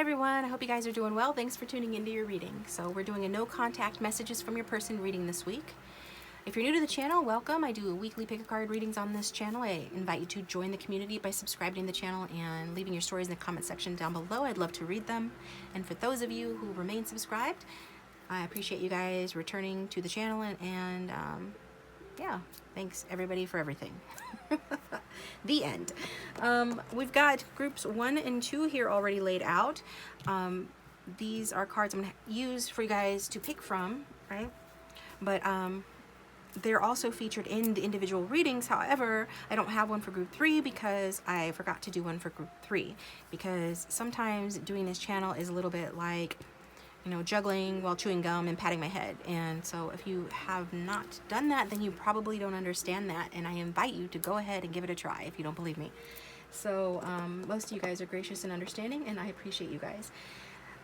everyone, I hope you guys are doing well. Thanks for tuning into your reading. So we're doing a no contact messages from your person reading this week. If you're new to the channel, welcome. I do weekly pick a card readings on this channel. I invite you to join the community by subscribing to the channel and leaving your stories in the comment section down below. I'd love to read them. And for those of you who remain subscribed, I appreciate you guys returning to the channel and yeah, thanks everybody for everything. The end. We've got groups 1 and 2 here already laid out. These are cards I'm going to use for you guys to pick from, right? But they're also featured in the individual readings. However, I don't have one for group 3 because I forgot to do one for group 3. Because sometimes doing this channel is a little bit like, you know, juggling while chewing gum and patting my head. And so if you have not done that, then you probably don't understand that. And I invite you to go ahead and give it a try if you don't believe me. So most of you guys are gracious and understanding, and I appreciate you guys.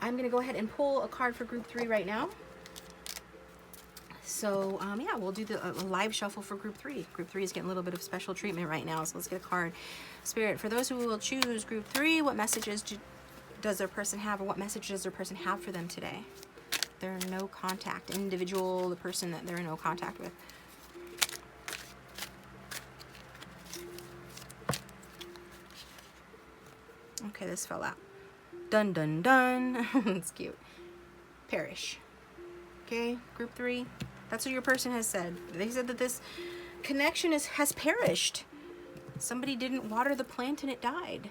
I'm going to go ahead and pull a card for group 3 right now. So yeah, we'll do the live shuffle for group 3. Group 3 is getting a little bit of special treatment right now. So let's get a card. Spirit, for those who will choose group 3, what messages does their person have, or what message does their person have for them today? They're in no contact. Individual, the person that they're in no contact with. Okay, this fell out. Dun dun dun. It's cute. Perish. Okay, group 3. That's what your person has said. They said that this connection has perished. Somebody didn't water the plant and it died.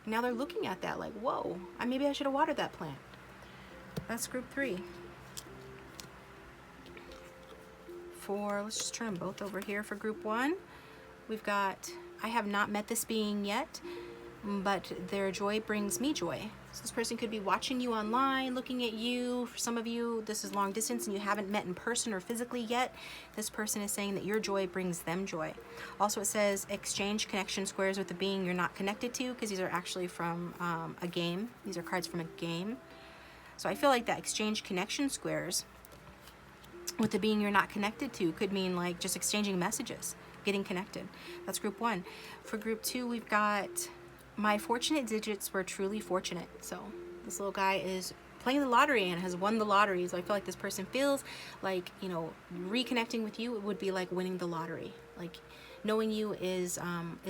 Now they're looking at that like, whoa, maybe I should have watered that plant. That's group 3. 4, let's just turn them both over here for group 1. We've got, I have not met this being yet, but their joy brings me joy. So this person could be watching you online, looking at you. For some of you, this is long distance and you haven't met in person or physically yet. This person is saying that your joy brings them joy. Also, it says exchange connection squares with the being you're not connected to, because these are actually from a game. These are cards from a game. So I feel like that exchange connection squares with the being you're not connected to could mean like just exchanging messages, getting connected. That's group 1. For group 2, we've got my fortunate digits were truly fortunate. So this little guy is playing the lottery and has won the lottery. So I feel like this person feels like, you know, reconnecting with you, it would be like winning the lottery. Like knowing you is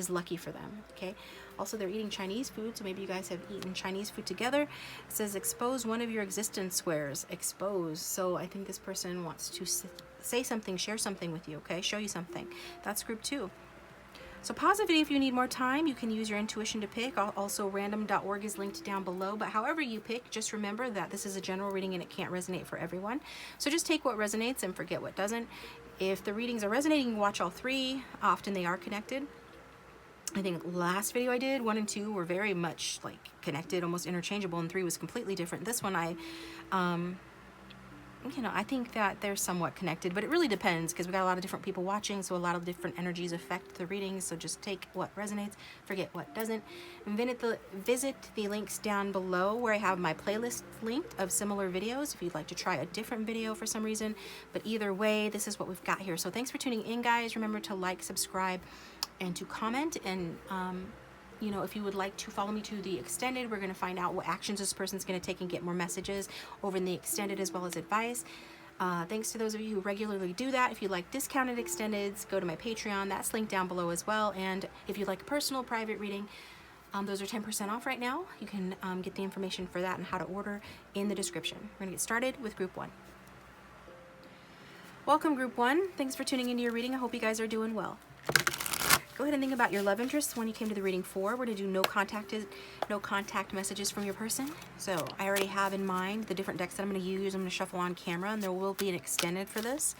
lucky for them. Okay. Also, they're eating Chinese food, so maybe you guys have eaten Chinese food together. It says expose one of your existence squares. Expose. So I think this person wants to say something, share something with you. Okay, show you something. That's group 2. So positivity, if you need more time, you can use your intuition to pick. Also, random.org is linked down below. But however you pick, just remember that this is a general reading and it can't resonate for everyone. So just take what resonates and forget what doesn't. If the readings are resonating, watch all 3. Often they are connected. I think last video I did, 1 and 2 were very much like connected, almost interchangeable, and 3 was completely different. This one you know, I think that they're somewhat connected, but it really depends because we got a lot of different people watching, so a lot of different energies affect the readings. So just take what resonates, forget what doesn't. And visit the links down below where I have my playlist linked of similar videos if you'd like to try a different video for some reason. But either way, this is what we've got here. So thanks for tuning in, guys. Remember to like, subscribe, and to comment. And you know, if you would like to follow me to the extended, we're going to find out what actions this person's going to take and get more messages over in the extended as well as advice. Thanks to those of you who regularly do that. If you like discounted extendeds, go to my Patreon. That's linked down below as well. And if you'd like a personal private reading, those are 10% off right now. You can get the information for that and how to order in the description. We're going to get started with group 1. Welcome, group 1. Thanks for tuning into your reading. I hope you guys are doing well. Go ahead and think about your love interests when you came to the reading 4. We're going to do no contact messages from your person. So I already have in mind the different decks that I'm going to use. I'm going to shuffle on camera, and there will be an extended for this.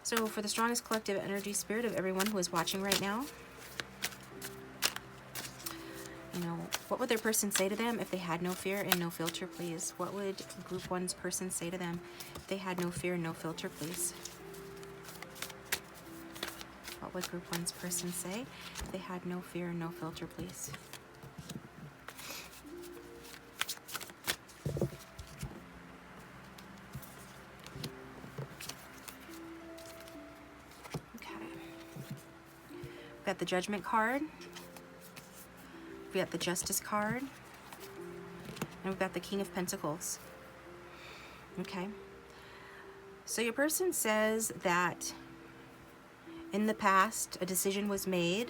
So for the strongest collective energy spirit of everyone who is watching right now, you know, what would their person say to them if they had no fear and no filter, please? What would group 1's person say to them if they had no fear and no filter, please? What would group 1's person say if they had no fear and no filter, please? Okay. We've got the Judgment card. We've got the Justice card. And we've got the King of Pentacles. Okay. So your person says that in the past, a decision was made,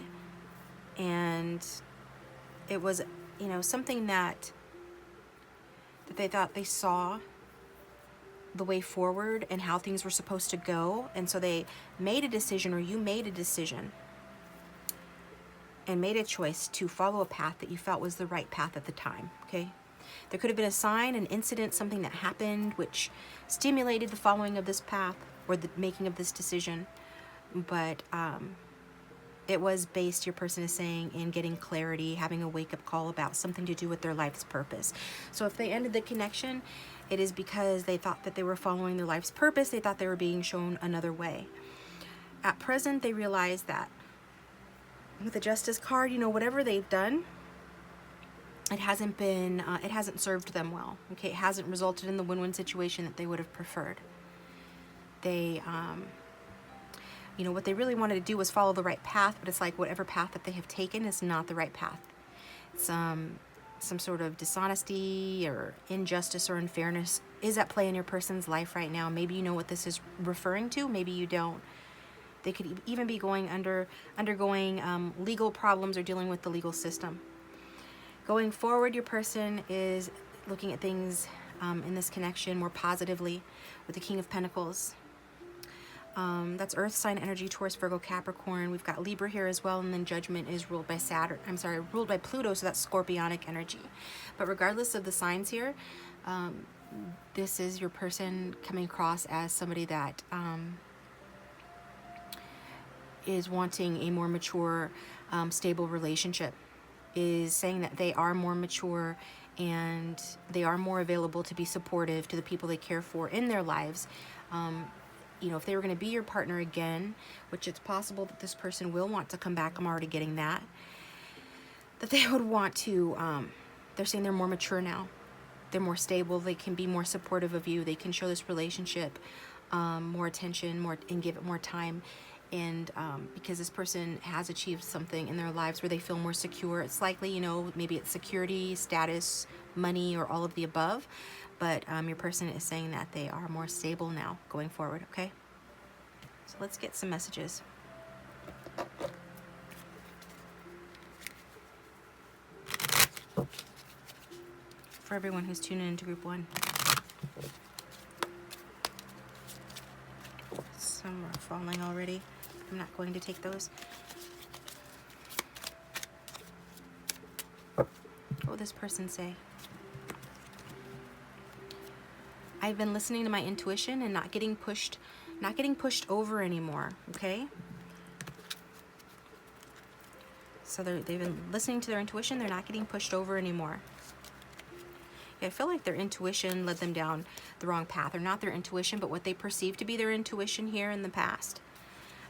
and it was, you know, something that they thought they saw the way forward and how things were supposed to go. And so they made a decision, or you made a decision and made a choice to follow a path that you felt was the right path at the time. Okay. There could have been a sign, an incident, something that happened which stimulated the following of this path or the making of this decision. But it was based, your person is saying, in getting clarity, having a wake-up call about something to do with their life's purpose. So if they ended the connection, it is because they thought that they were following their life's purpose. They thought they were being shown another way. At present, they realize that with the Justice card, you know, whatever they've done, it hasn't been, it hasn't served them well. Okay, it hasn't resulted in the win-win situation that they would have preferred. They, you know, what they really wanted to do was follow the right path, but it's like whatever path that they have taken is not the right path. Some sort of dishonesty or injustice or unfairness is at play in your person's life right now. Maybe you know what this is referring to, maybe you don't. They could even be undergoing legal problems or dealing with the legal system. Going forward, your person is looking at things in this connection more positively with the King of Pentacles. That's Earth sign energy, Taurus, Virgo, Capricorn. We've got Libra here as well, and then Judgment is ruled by Saturn. I'm sorry, ruled by Pluto, so that's Scorpionic energy. But regardless of the signs here, this is your person coming across as somebody that is wanting a more mature, stable relationship. Is saying that they are more mature and they are more available to be supportive to the people they care for in their lives. You know, if they were going to be your partner again, which it's possible that this person will want to come back, I'm already getting that they would want to, they're saying they're more mature now. They're more stable. They can be more supportive of you. They can show this relationship more attention, and give it more time. And because this person has achieved something in their lives where they feel more secure. It's likely, you know, maybe it's security, status, money, or all of the above. But your person is saying that they are more stable now going forward, okay? So let's get some messages. For everyone who's tuning into group 1. Some are falling already. I'm not going to take those. What will this person say? I've been listening to my intuition and not getting pushed over anymore, okay? So they've been listening to their intuition, they're not getting pushed over anymore. Yeah, I feel like their intuition led them down the wrong path, or not their intuition, but what they perceive to be their intuition here in the past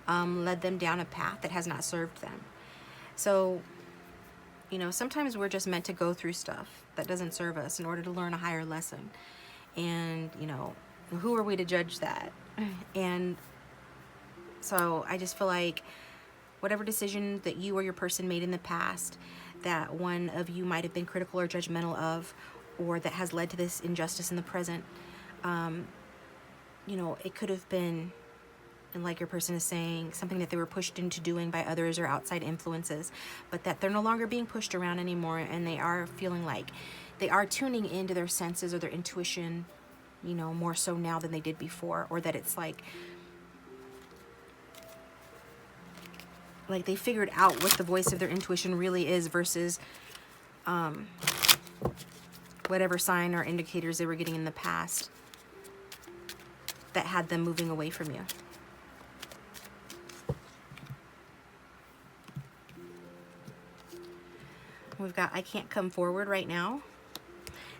led them down a path that has not served them. So, you know, sometimes we're just meant to go through stuff that doesn't serve us in order to learn a higher lesson. And, you know, who are we to judge that? And so I just feel like whatever decision that you or your person made in the past that one of you might have been critical or judgmental of, or that has led to this injustice in the present, you know, it could have been, and like your person is saying, something that they were pushed into doing by others or outside influences, but that they're no longer being pushed around anymore, and they are feeling like they are tuning into their senses or their intuition, you know, more so now than they did before, or that it's like they figured out what the voice of their intuition really is versus whatever sign or indicators they were getting in the past that had them moving away from you. We've got I can't come forward right now.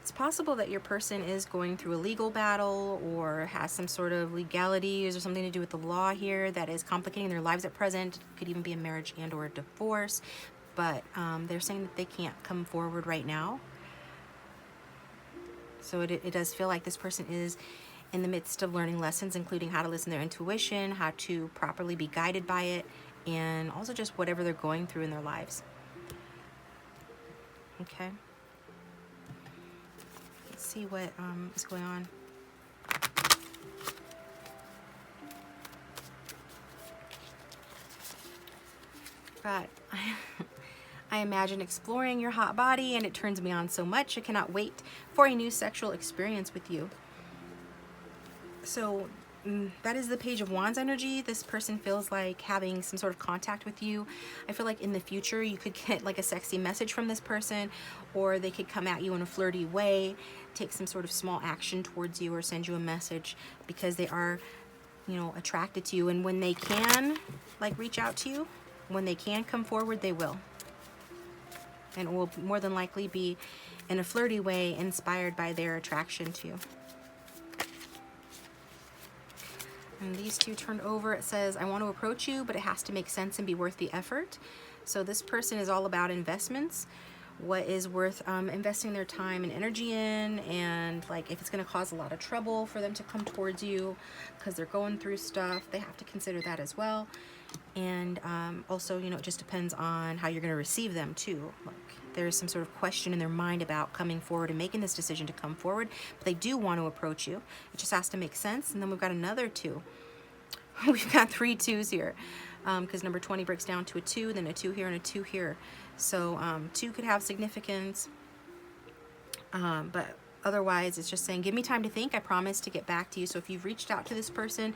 It's possible that your person is going through a legal battle or has some sort of legalities or something to do with the law here that is complicating their lives at present. It could even be a marriage and or a divorce, but they're saying that they can't come forward right now. So it does feel like this person is in the midst of learning lessons, including how to listen to their intuition, how to properly be guided by it, and also just whatever they're going through in their lives. Okay. Let's see what is going on. But I imagine exploring your hot body, and it turns me on so much. I cannot wait for a new sexual experience with you. So that is the Page of Wands energy. This person feels like having some sort of contact with you. I feel like in the future you could get like a sexy message from this person, or they could come at you in a flirty way, take some sort of small action towards you, or send you a message because they are, you know, attracted to you. And when they can like reach out to you, when they can come forward, they will. And it will more than likely be in a flirty way, inspired by their attraction to you. And these two turned over, it says, I want to approach you, but it has to make sense and be worth the effort. So this person is all about investments, what is worth investing their time and energy in, and like if it's going to cause a lot of trouble for them to come towards you because they're going through stuff, they have to consider that as well. And also, you know, it just depends on how you're going to receive them too. Like there's some sort of question in their mind about coming forward and making this decision to come forward, but they do want to approach you. It just has to make sense. And then we've got another 2. We've got 3 2s here, because number 20 breaks down to a 2, then a 2 here and a 2 here. So 2 could have significance, but otherwise it's just saying, give me time to think. I promise to get back to you. So if you've reached out to this person,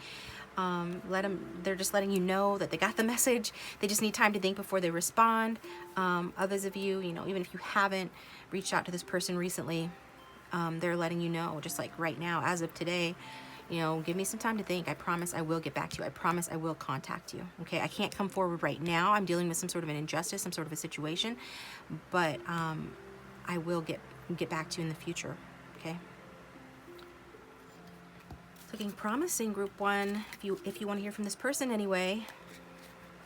they're just letting you know that they got the message. They just need time to think before they respond. Others of you, you know, even if you haven't reached out to this person recently, they're letting you know, just like right now, as of today, you know, give me some time to think. I promise I will get back to you. I promise I will contact you. Okay, I can't come forward right now. I'm dealing with some sort of an injustice, some sort of a situation, but I will get back to you in the future. Okay. Looking promising, group 1, if you want to hear from this person anyway.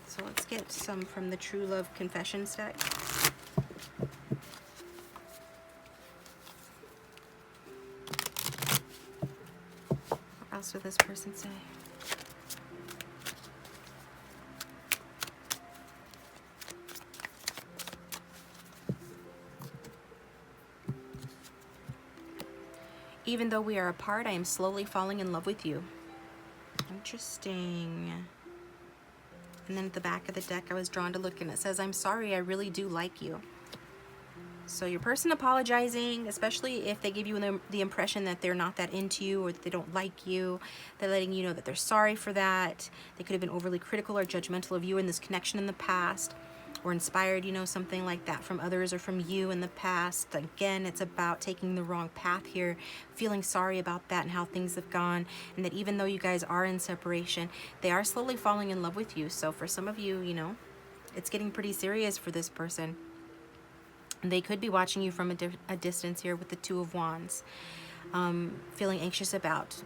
So let's get some from the True Love Confessions deck. What else would this person say? Even though we are apart, I am slowly falling in love with you. Interesting. And then at the back of the deck, I was drawn to look, and it says, I'm sorry, I really do like you. So your person apologizing, especially if they give you the impression that they're not that into you or that they don't like you, they're letting you know that they're sorry for that. They could have been overly critical or judgmental of you in this connection in the past, or inspired, you know, something like that from others or from you in the past. Again, it's about taking the wrong path here, feeling sorry about that and how things have gone, and that even though you guys are in separation, they are slowly falling in love with you. So for some of you, you know, it's getting pretty serious for this person. And they could be watching you from a distance here with the 2 of Wands, feeling anxious about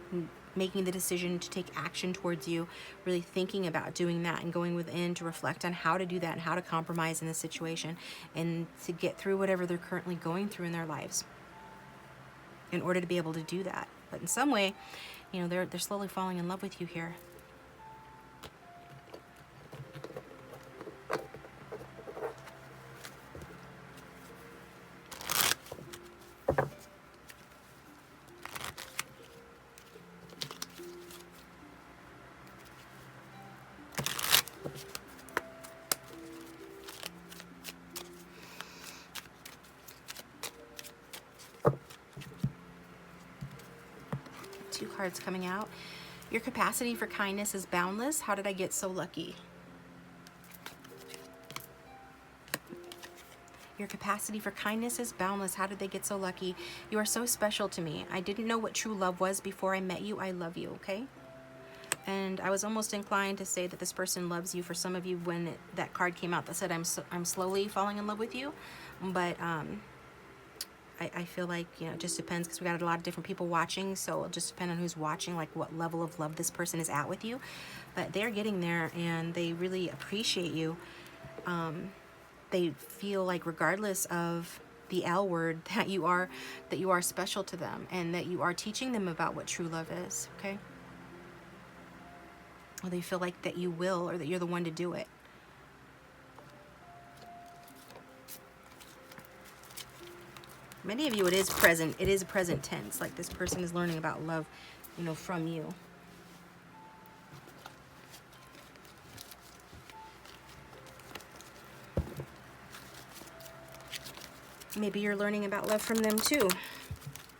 making the decision to take action towards you, really thinking about doing that and going within to reflect on how to do that and how to compromise in this situation and to get through whatever they're currently going through in their lives in order to be able to do that. But in some way, you know, they're slowly falling in love with you here. Two cards coming out. Your capacity for kindness is boundless. How did I get so lucky? Your capacity for kindness is boundless. How did they get so lucky? You are so special to me. I didn't know what true love was before I met you. I love you, okay? And I was almost inclined to say that this person loves you for some of you when that card came out that said, I'm slowly falling in love with you. But I feel like, you know, it just depends, because we got a lot of different people watching, so it'll just depend on who's watching, like what level of love this person is at with you. But they're getting there, and they really appreciate you. They feel like, regardless of the L word, that you are special to them, and that you are teaching them about what true love is, okay? Or they feel like that you will, or that you're the one to do it. Many of you, it is present. It is a present tense. Like this person is learning about love, you know, from you. Maybe you're learning about love from them too.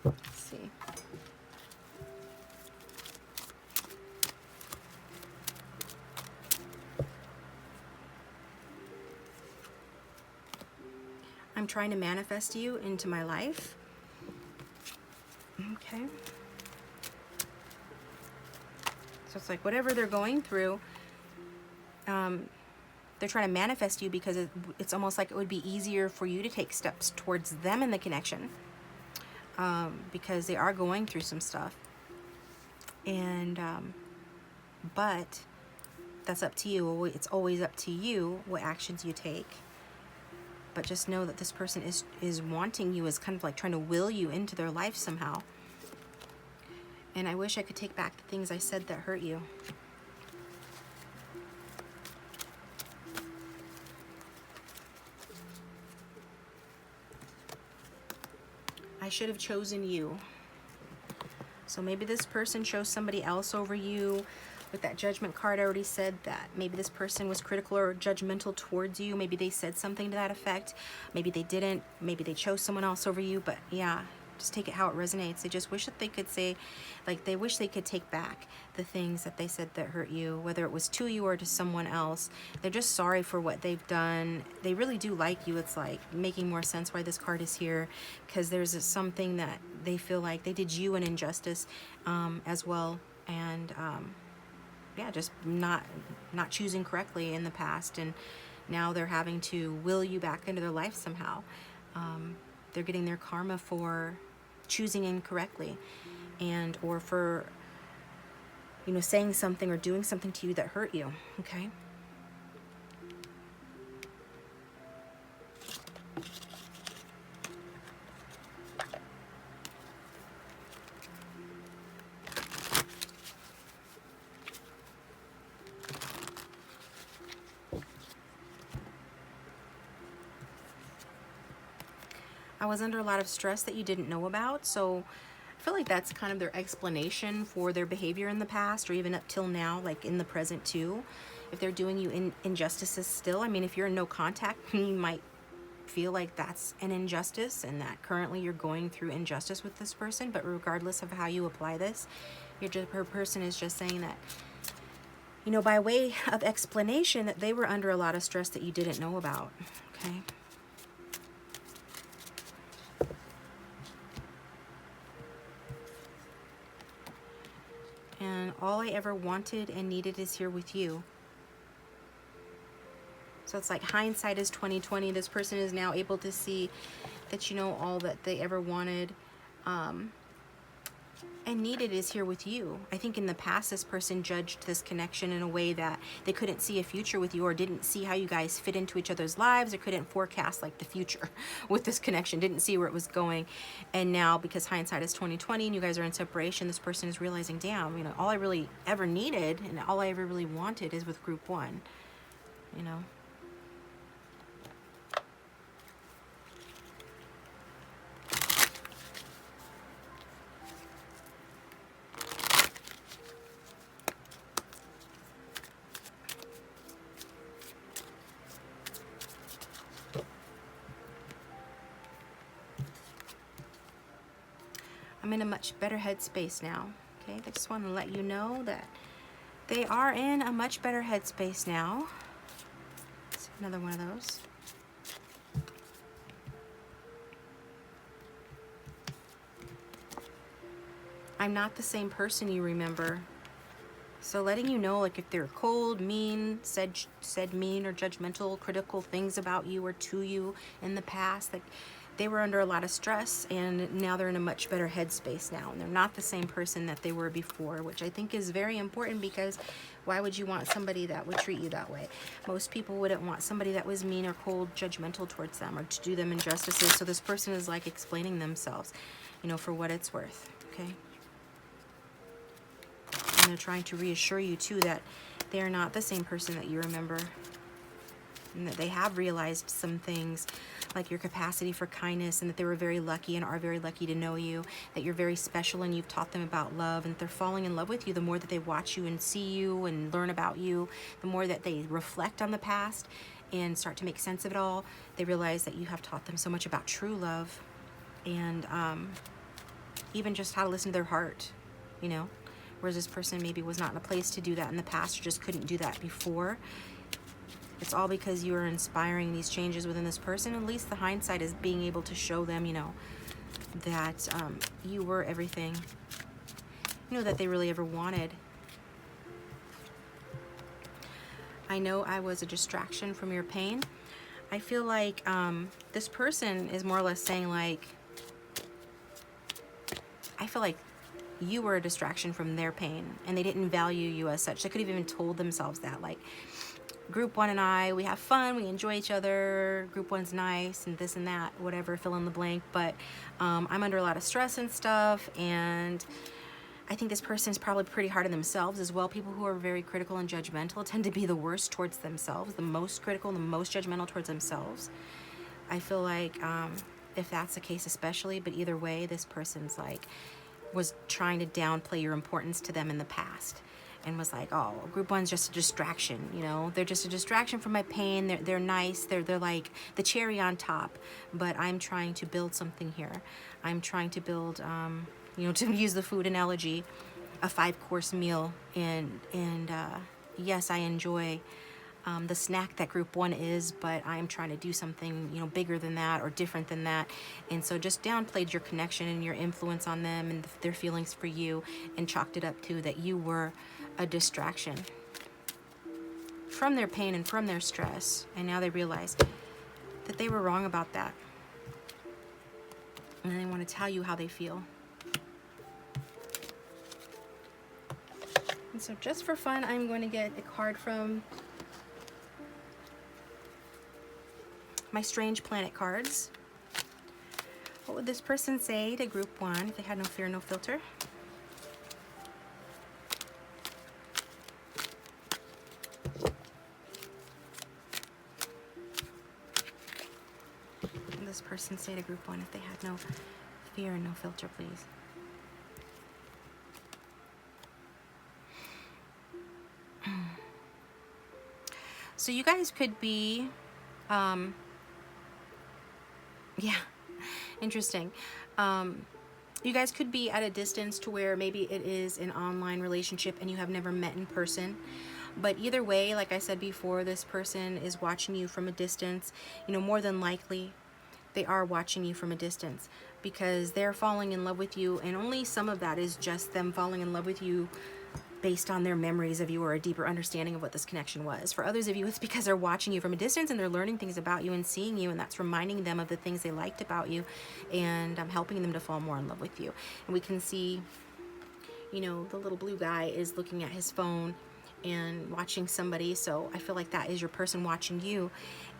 Let's see. I'm trying to manifest you into my life. Okay. So it's like whatever they're going through, they're trying to manifest you because it's almost like it would be easier for you to take steps towards them in the connection, because they are going through some stuff. And but that's up to you. It's always up to you what actions you take. But just know that this person is wanting you, is kind of like trying to will you into their life somehow. And I wish I could take back the things I said that hurt you. I should have chosen you. So maybe this person chose somebody else over you. With that Judgment card, I already said that maybe this person was critical or judgmental towards you. Maybe they said something to that effect. Maybe they didn't. Maybe they chose someone else over you. But yeah, just take it how it resonates. They just wish that they could say, like, they wish they could take back the things that they said that hurt you, whether it was to you or to someone else. They're just sorry for what they've done. They really do like you. It's like making more sense why this card is here, because there's something that they feel like they did you an injustice as well. And yeah, just not choosing correctly in the past, and now they're having to will you back into their life somehow. They're getting their karma for choosing incorrectly, and or for, you know, saying something or doing something to you that hurt you. Okay. I was under a lot of stress that you didn't know about, so I feel like that's kind of their explanation for their behavior in the past, or even up till now, like in the present too. If they're doing you injustices still, I mean, if you're in no contact, you might feel like that's an injustice and that currently you're going through injustice with this person. But regardless of how you apply this, her person is just saying that, you know, by way of explanation, that they were under a lot of stress that you didn't know about. Okay. And all I ever wanted and needed is here with you. So it's like hindsight is 20/20. This person is now able to see that, you know, all that they ever wanted and needed is here with you. I think in the past, this person judged this connection in a way that they couldn't see a future with you, or didn't see how you guys fit into each other's lives, or couldn't forecast like the future with this connection, didn't see where it was going. And now, because hindsight is 20/20 and you guys are in separation, this person is realizing, damn, you know, all I really ever needed and all I ever really wanted is with group one, you know. I'm in a much better headspace now. Okay, I just want to let you know that they are in a much better headspace now. Let's see, another one of those. I'm not the same person you remember. So letting you know, like, if they're cold, mean, said mean or judgmental, critical things about you or to you in the past, like, they were under a lot of stress, and now they're in a much better headspace now, and they're not the same person that they were before, which I think is very important, because why would you want somebody that would treat you that way? Most people wouldn't want somebody that was mean or cold, judgmental towards them, or to do them injustices. So this person is like explaining themselves, you know, for what it's worth. Okay. And they're trying to reassure you too that they are not the same person that you remember, and that they have realized some things like your capacity for kindness, and that they were very lucky and are very lucky to know you, that you're very special and you've taught them about love, and they're falling in love with you the more that they watch you and see you and learn about you, the more that they reflect on the past and start to make sense of it all. They realize that you have taught them so much about true love, and even just how to listen to their heart, you know, whereas this person maybe was not in a place to do that in the past or just couldn't do that before. It's all because you are inspiring these changes within this person. At least the hindsight is being able to show them, you know, that you were everything, you know, that they really ever wanted. I know I was a distraction from your pain. I feel like this person is more or less saying, like, I feel like you were a distraction from their pain and they didn't value you as such. They could have even told themselves that, like, group one and I, we have fun, we enjoy each other, group one's nice and this and that, whatever, fill in the blank, but I'm under a lot of stress and stuff, and I think this person is probably pretty hard on themselves as well. People who are very critical and judgmental tend to be the worst towards themselves, the most critical and the most judgmental towards themselves. I feel like if that's the case especially, but either way, this person's like, was trying to downplay your importance to them in the past, and was like, oh, group one's just a distraction, you know, they're just a distraction from my pain, they're nice, they're like the cherry on top, but I'm trying to build something here. I'm trying to build, you know, to use the food analogy, a 5-course meal, and yes, I enjoy the snack that group one is, but I'm trying to do something, you know, bigger than that or different than that. And so just downplayed your connection and your influence on them and their feelings for you, and chalked it up to that you were a distraction from their pain and from their stress. And now they realize that they were wrong about that, and they want to tell you how they feel. And so just for fun, I'm going to get a card from my Strange Planet cards. What would this person say to group one if they had no fear, no filter? What would this person say to group one if they had no fear and no filter, please? So you guys could be, yeah, interesting. You guys could be at a distance to where maybe it is an online relationship and you have never met in person. But either way, like I said before, this person is watching you from a distance. You know, more than likely, they are watching you from a distance because they're falling in love with you, and only some of that is just them falling in love with you based on their memories of you or a deeper understanding of what this connection was. For others of you, it's because they're watching you from a distance and they're learning things about you and seeing you, and that's reminding them of the things they liked about you, and helping them to fall more in love with you. And we can see, you know, the little blue guy is looking at his phone and watching somebody, so I feel like that is your person watching you.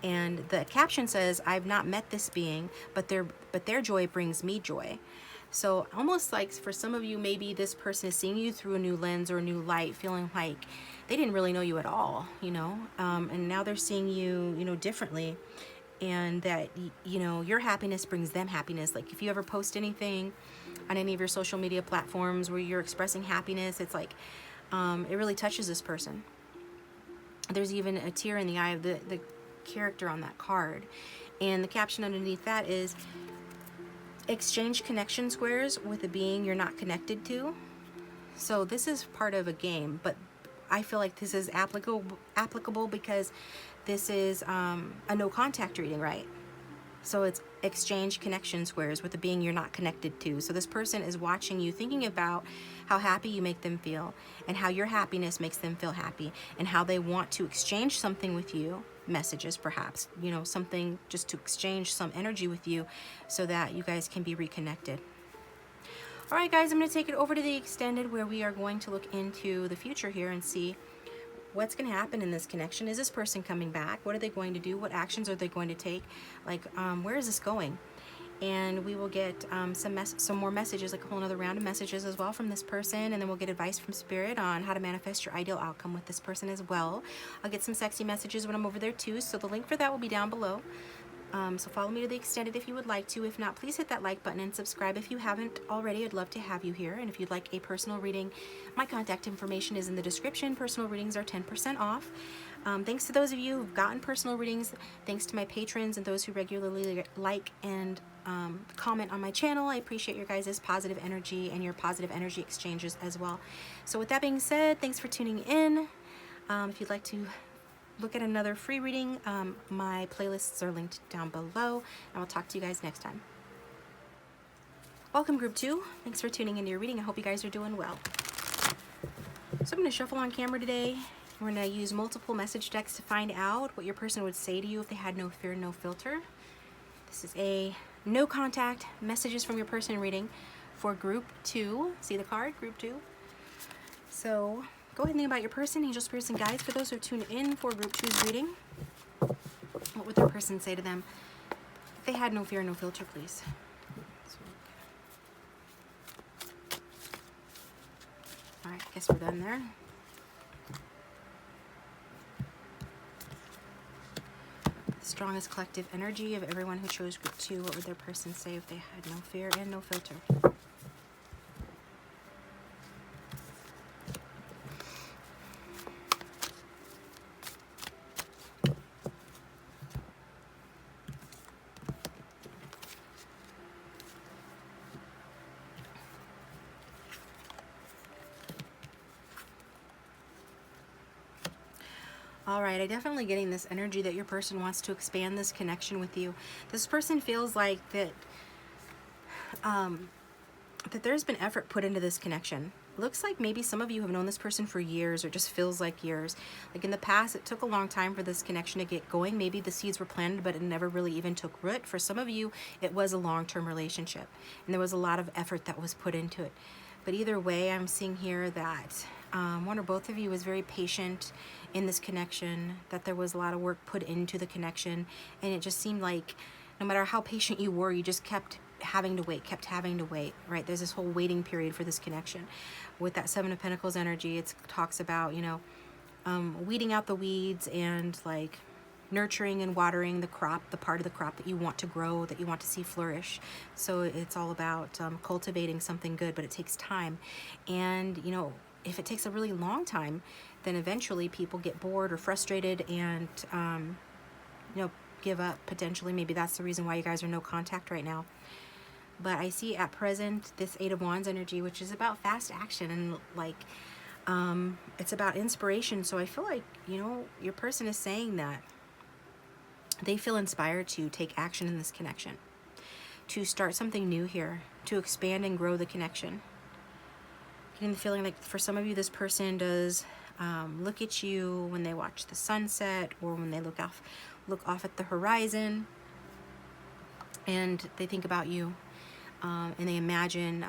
And the caption says, I've not met this being, but their joy brings me joy. So almost like for some of you, maybe this person is seeing you through a new lens or a new light, feeling like they didn't really know you at all, you know, and now they're seeing you, you know, differently, and that, you know, your happiness brings them happiness. Like if you ever post anything on any of your social media platforms where you're expressing happiness, it's like, it really touches this person. There's even a tear in the eye of the character on that card. And the caption underneath that is, exchange connection squares with a being you're not connected to. So this is part of a game, but I feel like this is applicable because this is a no contact reading, right? So it's exchange connection squares with a being you're not connected to. So this person is watching you, thinking about how happy you make them feel and how your happiness makes them feel happy, and how they want to exchange something with you, messages perhaps, you know, something just to exchange some energy with you so that you guys can be reconnected. All right, guys, I'm going to take it over to the extended, where we are going to look into the future here and see what's going to happen in this connection. Is this person coming back? What are they going to do? What actions are they going to take? Like, where is this going? And we will get some more messages, like a whole other round of messages as well from this person, and then we'll get advice from Spirit on how to manifest your ideal outcome with this person as well. I'll get some sexy messages when I'm over there too, so the link for that will be down below. So follow me to the extended if you would like to. If not, please hit that like button and subscribe if you haven't already. I'd love to have you here. And if you'd like a personal reading, my contact information is in the description. Personal readings are 10% off. Thanks to those of you who've gotten personal readings. Thanks to my patrons and those who regularly like and comment on my channel. I appreciate your guys' positive energy and your positive energy exchanges as well. So with that being said, thanks for tuning in. If you'd like to look at another free reading, my playlists are linked down below, and I'll talk to you guys next time. Welcome, Group 2. Thanks for tuning into your reading. I hope you guys are doing well. So I'm going to shuffle on camera today. We're going to use multiple message decks to find out what your person would say to you if they had no fear, no filter. This is a no contact messages from your person reading for Group 2. See the card? Group 2. So go ahead and think about your person, angel, spirits, and guides. For those who are tuned in for Group 2's reading, what would their person say to them if they had no fear, no filter, please? All right, I guess we're done there. The strongest collective energy of everyone who chose Group 2, what would their person say if they had no fear and no filter? All right, I'm definitely getting this energy that your person wants to expand this connection with you. This person feels like that that there's been effort put into this connection. Looks like maybe some of you have known this person for years, or just feels like years. Like in the past, it took a long time for this connection to get going. Maybe the seeds were planted, but it never really even took root. For some of you, it was a long-term relationship, and there was a lot of effort that was put into it. But either way, I'm seeing here that one or both of you was very patient in this connection, that there was a lot of work put into the connection, and it just seemed like no matter how patient you were, you just kept having to wait, right? There's this whole waiting period for this connection. With that Seven of Pentacles energy, it talks about, you know, weeding out the weeds and like nurturing and watering the crop, the part of the crop that you want to grow, that you want to see flourish. So it's all about cultivating something good, but it takes time. And, you know, if it takes a really long time, then eventually people get bored or frustrated and, you know, give up potentially. Maybe that's the reason why you guys are no contact right now. But I see at present this Eight of Wands energy, which is about fast action and like it's about inspiration. So I feel like, you know, your person is saying that they feel inspired to take action in this connection, to start something new here, to expand and grow the connection. Getting the feeling like for some of you, this person does look at you when they watch the sunset or when they look off at the horizon, and they think about you, and they imagine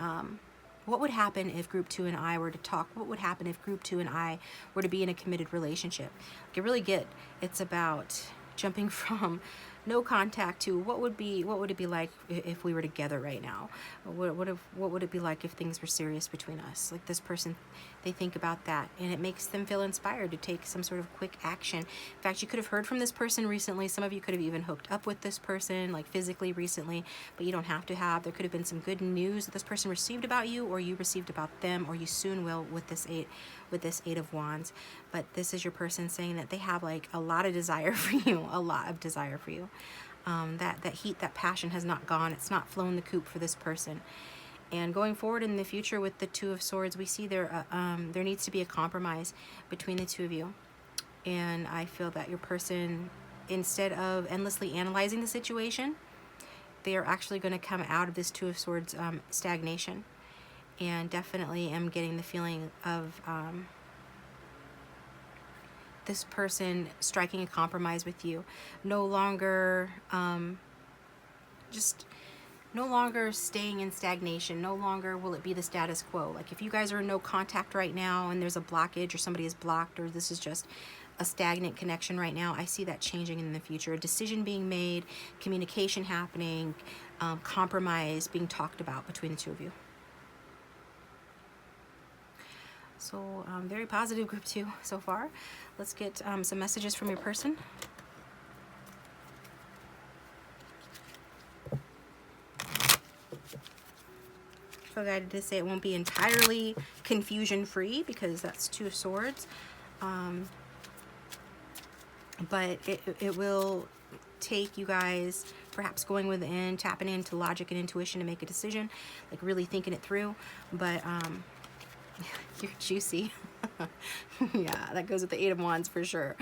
what would happen if Group 2 and I were to talk. What would happen if Group 2 and I were to be in a committed relationship? Like, I really get it's about jumping from no contact to what would it be like if we were together right now? What would it be like if things were serious between us? Like this person, they think about that, and it makes them feel inspired to take some sort of quick action. In fact, you could have heard from this person recently. Some of you could have even hooked up with this person, like physically recently, but you don't have to have. There could have been some good news that this person received about you, or you received about them, or you soon will with this Eight of Wands. But this is your person saying that they have like a lot of desire for you, a lot of desire for you. That heat, that passion has not gone. It's not flown the coop for this person. And going forward in the future with the Two of Swords, we see there needs to be a compromise between the two of you. And I feel that your person, instead of endlessly analyzing the situation, they are actually going to come out of this Two of Swords stagnation. And definitely am getting the feeling of this person striking a compromise with you. No longer no longer staying in stagnation. No longer will it be the status quo. Like if you guys are in no contact right now and there's a blockage, or somebody is blocked, or this is just a stagnant connection right now, I see that changing in the future. A decision being made, communication happening, compromise being talked about between the two of you. So very positive Group 2 so far. Let's get some messages from your person. feel guided to say it won't be entirely confusion free because that's Two of Swords. But it will take you guys perhaps going within, tapping into logic and intuition to make a decision, like really thinking it through. But you're juicy. Yeah, that goes with the Eight of Wands for sure.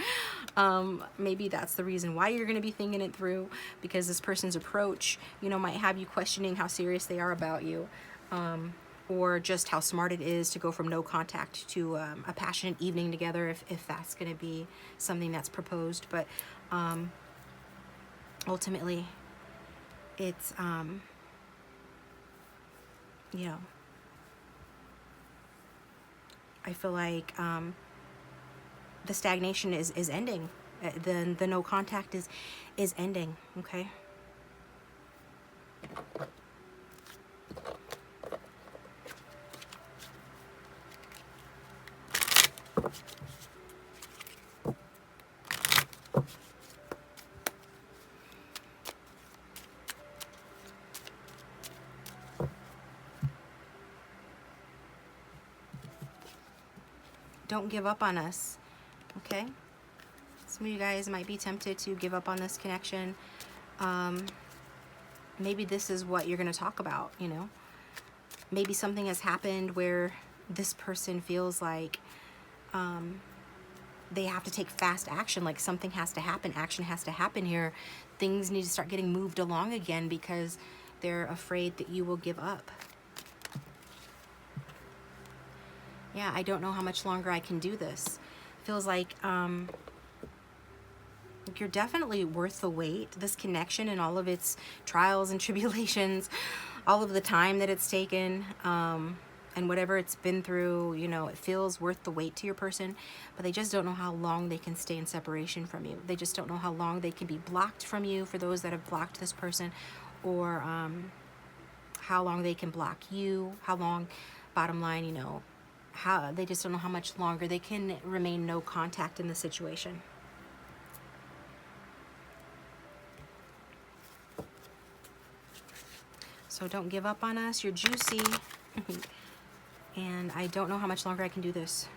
Maybe that's the reason why you're going to be thinking it through, because this person's approach, you know, might have you questioning how serious they are about you, or just how smart it is to go from no contact to a passionate evening together, if that's going to be something that's proposed. But ultimately, it's, you know, I feel like the stagnation is ending. The no contact is ending, okay? Don't give up on us, okay? Some of you guys might be tempted to give up on this connection. Maybe this is what you're going to talk about, you know? Maybe something has happened where this person feels like they have to take fast action, like something has to happen, action has to happen here. Things need to start getting moved along again because they're afraid that you will give up. Yeah, I don't know how much longer I can do this. Feels like you're definitely worth the wait. This connection and all of its trials and tribulations, all of the time that it's taken, and whatever it's been through, you know, it feels worth the wait to your person, but they just don't know how long they can stay in separation from you. They just don't know how long they can be blocked from you, for those that have blocked this person, or how long they can block you, how long, bottom line, you know, how they just don't know how much longer they can remain no contact in the situation. So don't give up on us. You're juicy. And I don't know how much longer I can do this.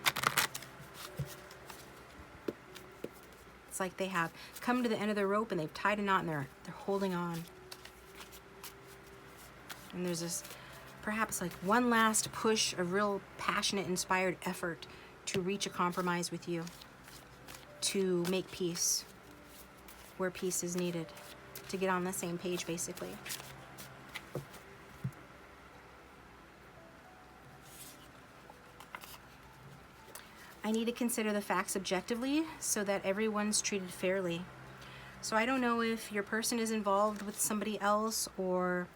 It's like they have come to the end of their rope and they've tied a knot and they're holding on. And there's this perhaps like one last push, a real passionate, inspired effort to reach a compromise with you, to make peace where peace is needed, to get on the same page, basically. I need to consider the facts objectively so that everyone's treated fairly. So I don't know if your person is involved with somebody else, or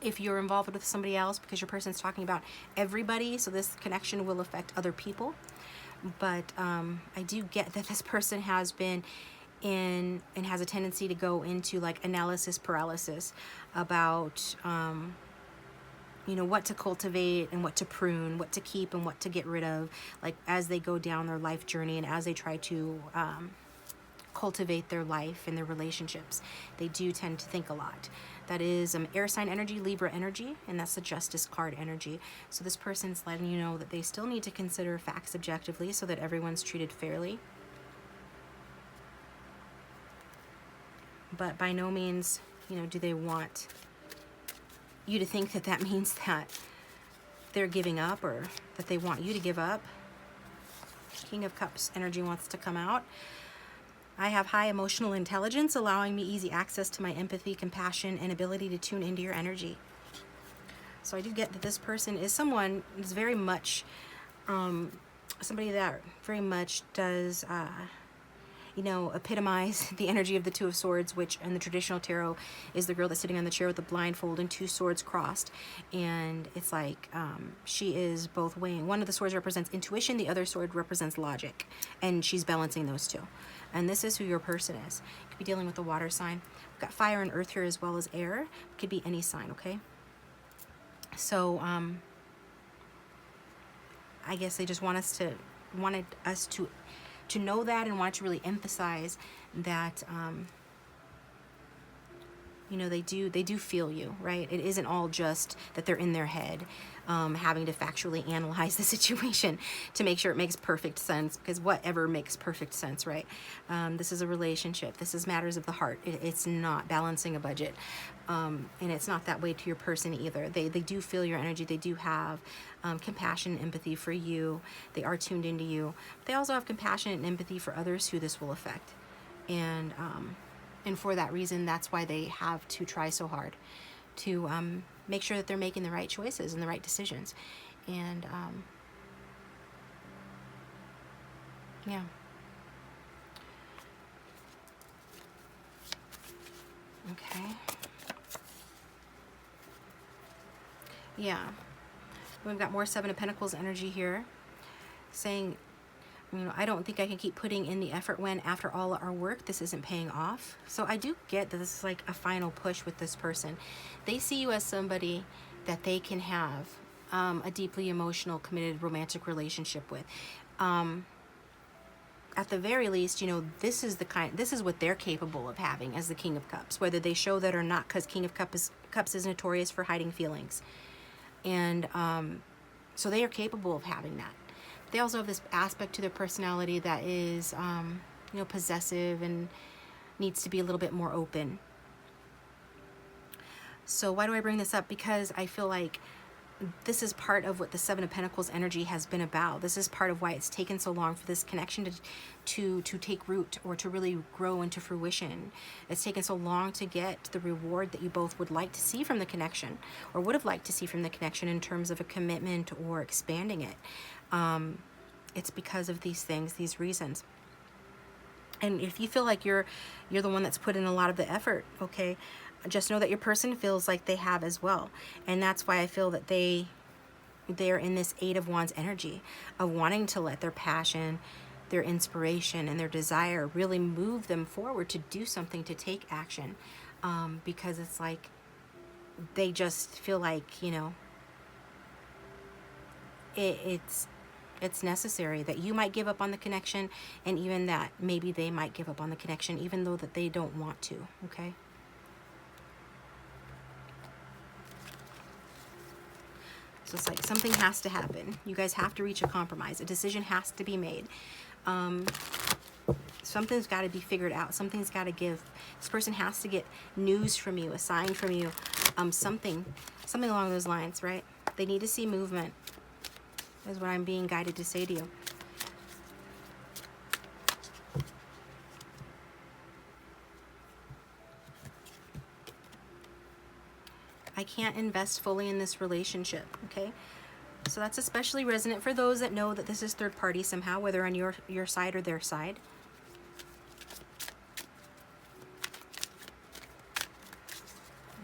if you're involved with somebody else, because your person's talking about everybody, so this connection will affect other people. But I do get that this person has been in and has a tendency to go into like analysis paralysis about you know, what to cultivate and what to prune, what to keep and what to get rid of, like as they go down their life journey and as they try to cultivate their life and their relationships. They do tend to think a lot. That is air sign energy, Libra energy, and that's the Justice card energy. So this person's letting you know that they still need to consider facts objectively so that everyone's treated fairly. But by no means, you know, do they want you to think that that means that they're giving up or that they want you to give up. King of Cups energy wants to come out. I have high emotional intelligence, allowing me easy access to my empathy, compassion, and ability to tune into your energy. So I do get that this person is someone who's very much somebody that very much does you know, epitomize the energy of the Two of Swords, which in the traditional tarot is the girl that's sitting on the chair with the blindfold and two swords crossed. And it's like she is both weighing. One of the swords represents intuition, the other sword represents logic. And she's balancing those two. And this is who your person is. You could be dealing with a water sign. We've got fire and earth here as well as air. It could be any sign, okay? So I guess they just wanted us to know that, and wanted to really emphasize that, You know, they do feel you, right? It isn't all just that they're in their head, having to factually analyze the situation to make sure it makes perfect sense, because whatever makes perfect sense, right? This is a relationship. This is matters of the heart. It's not balancing a budget. And it's not that way to your person either. They do feel your energy. They do have compassion and empathy for you. They are tuned into you. They also have compassion and empathy for others who this will affect. And for that reason, that's why they have to try so hard to make sure that they're making the right choices and the right decisions. And yeah. Okay. Yeah. We've got more Seven of Pentacles energy here, saying, you know, I don't think I can keep putting in the effort when after all our work, this isn't paying off. So I do get that this is like a final push with this person. They see you as somebody that they can have a deeply emotional, committed, romantic relationship with. At the very least, you know, this is what they're capable of having as the King of Cups, whether they show that or not, because King of Cups is notorious for hiding feelings. And so they are capable of having that. They also have this aspect to their personality that is, you know, possessive and needs to be a little bit more open. So why do I bring this up? Because I feel like this is part of what the Seven of Pentacles energy has been about. This is part of why it's taken so long for this connection to take root or to really grow into fruition. It's taken so long to get the reward that you both would like to see from the connection, or would have liked to see from the connection in terms of a commitment or expanding it. It's because of these things, these reasons. And if you feel like you're the one that's put in a lot of the effort, okay, just know that your person feels like they have as well. And that's why I feel that they're in this Eight of Wands energy of wanting to let their passion, their inspiration, and their desire really move them forward to do something, to take action. Because it's like they just feel like, you know, it's necessary that you might give up on the connection, and even that maybe they might give up on the connection, even though that they don't want to, okay? So it's like something has to happen. You guys have to reach a compromise. A decision has to be made. Something's got to be figured out. Something's got to give. This person has to get news from you, a sign from you, something along those lines, right? They need to see movement, is what I'm being guided to say to you. I can't invest fully in this relationship, okay? So that's especially resonant for those that know that this is third party somehow, whether on your side or their side.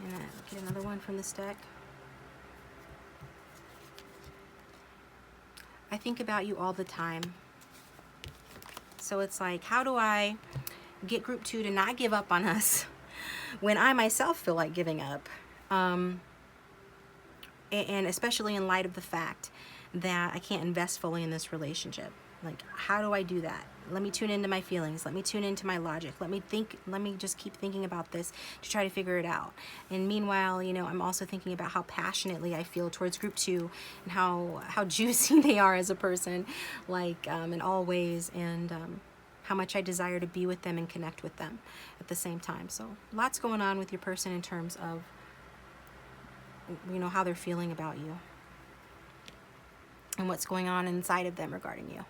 I'm gonna get another one from this deck. I think about you all the time. So it's like, how do I get group 2 to not give up on us when I myself feel like giving up? And especially in light of the fact that I can't invest fully in this relationship. Like, how do I do that? Let me tune into my feelings. Let me tune into my logic. Let me just keep thinking about this to try to figure it out. And meanwhile, you know, I'm also thinking about how passionately I feel towards group 2 and how juicy they are as a person, like, in all ways, and how much I desire to be with them and connect with them at the same time. So lots going on with your person in terms of, you know, how they're feeling about you and what's going on inside of them regarding you.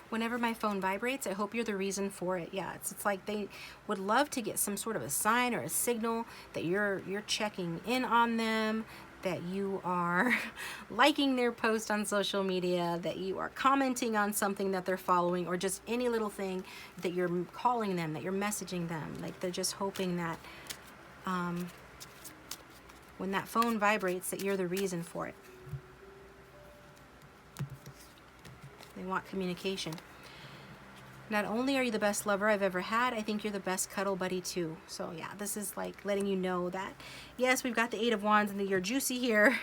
Whenever my phone vibrates, I hope you're the reason for it. Yeah, it's like they would love to get some sort of a sign or a signal that you're checking in on them, that you are liking their post on social media, that you are commenting on something that they're following, or just any little thing that you're calling them, that you're messaging them. Like, they're just hoping that when that phone vibrates, that you're the reason for it. They want communication. Not only are you the best lover I've ever had, I think you're the best cuddle buddy too. So yeah, this is like letting you know that, yes, we've got the Eight of Wands and you're juicy here.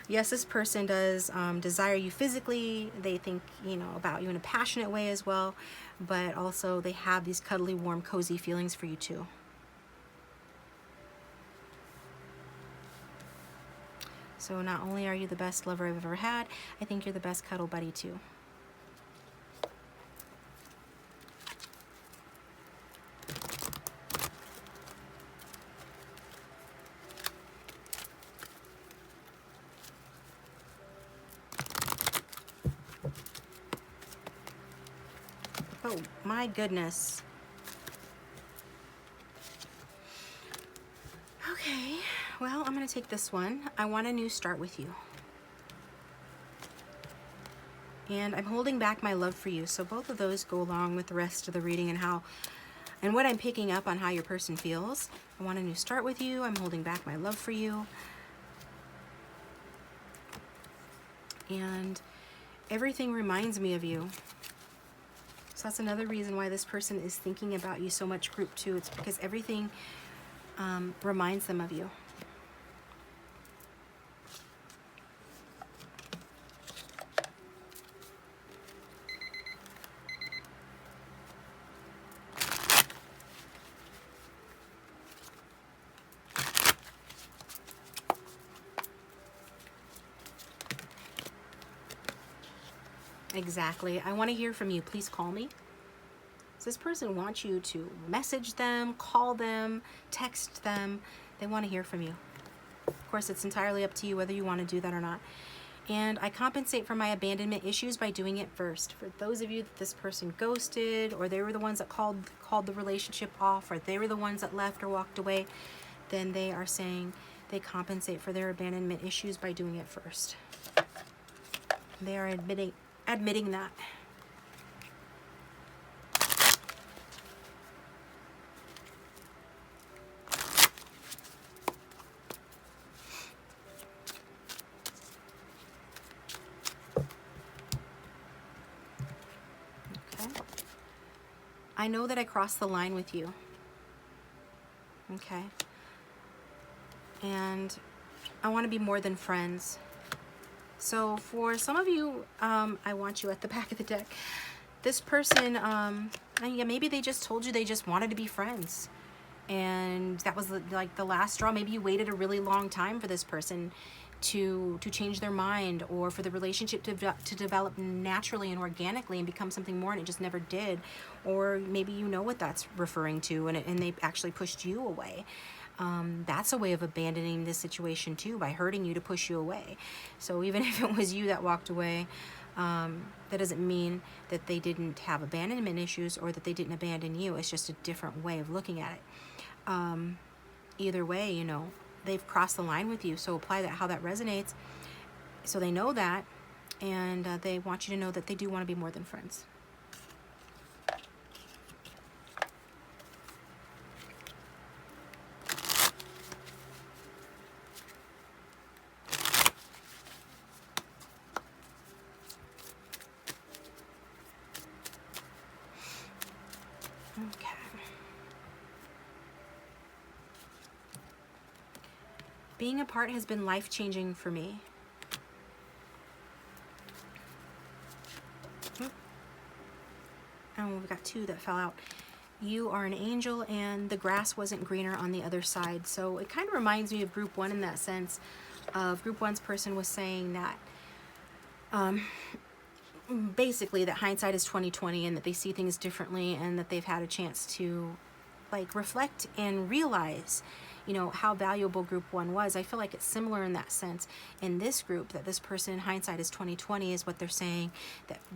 Yes, this person does desire you physically. They think, you know, about you in a passionate way as well, but also they have these cuddly, warm, cozy feelings for you too. So not only are you the best lover I've ever had, I think you're the best cuddle buddy too. Oh my goodness. Okay, well, I'm going to take this one. I want a new start with you. And I'm holding back my love for you. So both of those go along with the rest of the reading and what I'm picking up on how your person feels. I want a new start with you. I'm holding back my love for you. And everything reminds me of you. So that's another reason why this person is thinking about you so much, group 2. It's because everything reminds them of you. Exactly. I want to hear from you. Please call me. So this person wants you to message them, call them, text them. They want to hear from you. Of course, it's entirely up to you whether you want to do that or not. And I compensate for my abandonment issues by doing it first. For those of you that this person ghosted, or they were the ones that called the relationship off, or they were the ones that left or walked away, then they are saying they compensate for their abandonment issues by doing it first. They are admitting that. Okay. I know that I crossed the line with you. Okay. And I want to be more than friends. So for some of you, I want you at the back of the deck. This person, yeah, maybe they just told you they just wanted to be friends. And that was like the last straw. Maybe you waited a really long time for this person to change their mind, or for the relationship to develop naturally and organically and become something more, and it just never did. Or maybe you know what that's referring to, and they actually pushed you away. That's a way of abandoning this situation too, by hurting you to push you away. So even if it was you that walked away, that doesn't mean that they didn't have abandonment issues or that they didn't abandon you. It's just a different way of looking at it. Either way, you know, they've crossed the line with you. So apply that, how that resonates, so they know that, and they want you to know that they do want to be more than friends. Okay. Being apart has been life-changing for me. And we've got 2 that fell out. You are an angel, and the grass wasn't greener on the other side. So it kind of reminds me of group 1 in that sense. Of group 1's person was saying that basically that hindsight is 20/20, and that they see things differently, and that they've had a chance to like reflect and realize, you know, how valuable group 1 was. I feel like it's similar in that sense in this group, that this person, hindsight is 20/20, is what they're saying,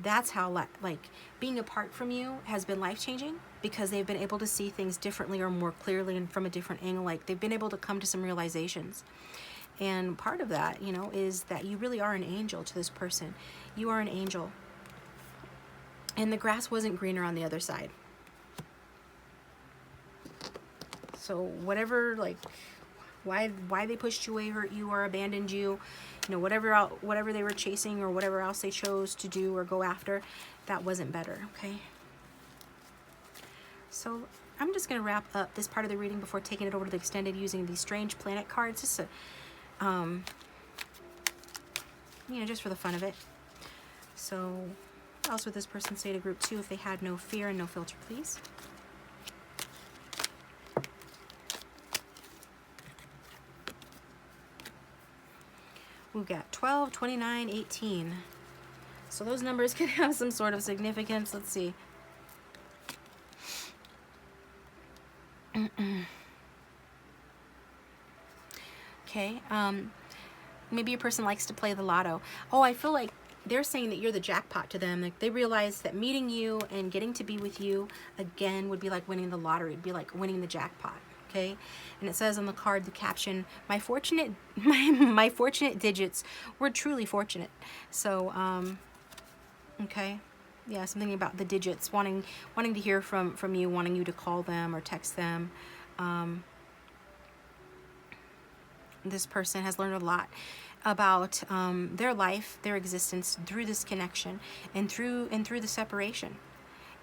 that's how like being apart from you has been life-changing, because they've been able to see things differently or more clearly and from a different angle. Like they've been able to come to some realizations. And part of that, you know, is that you really are an angel to this person. You are an angel. And the grass wasn't greener on the other side. So whatever, like, why they pushed you away, hurt you, or abandoned you, you know, whatever they were chasing, or whatever else they chose to do or go after, that wasn't better, okay? So I'm just going to wrap up this part of the reading before taking it over to the extended using these strange planet cards, just to, you know, just for the fun of it. So what else would this person say to group 2 if they had no fear and no filter, please? We've got 12, 29, 18. So those numbers could have some sort of significance. Let's see. Okay, maybe a person likes to play the lotto. Oh, I feel like they're saying that you're the jackpot to them. Like they realize that meeting you and getting to be with you again would be like winning the lottery. It'd be like winning the jackpot. Okay, and it says on the card, the caption, my fortunate digits were truly fortunate. So okay, yeah, something about the digits, wanting to hear from you, wanting you to call them or text them. This person has learned a lot about their life, their existence through this connection and through the separation.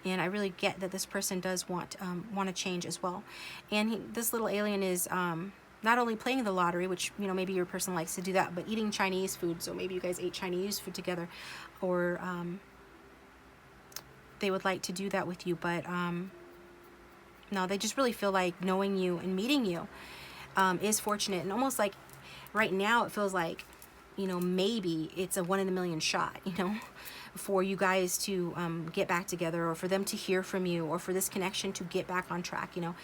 And I really get that this person does want to change as well. And this little alien is not only playing the lottery, which, you know, maybe your person likes to do that, but eating Chinese food. So maybe you guys ate Chinese food together, or they would like to do that with you. But no, they just really feel like knowing you and meeting you is fortunate. And almost like right now it feels like, you know, maybe it's a 1 in a million shot, you know, for you guys to get back together, or for them to hear from you, or for this connection to get back on track, you know.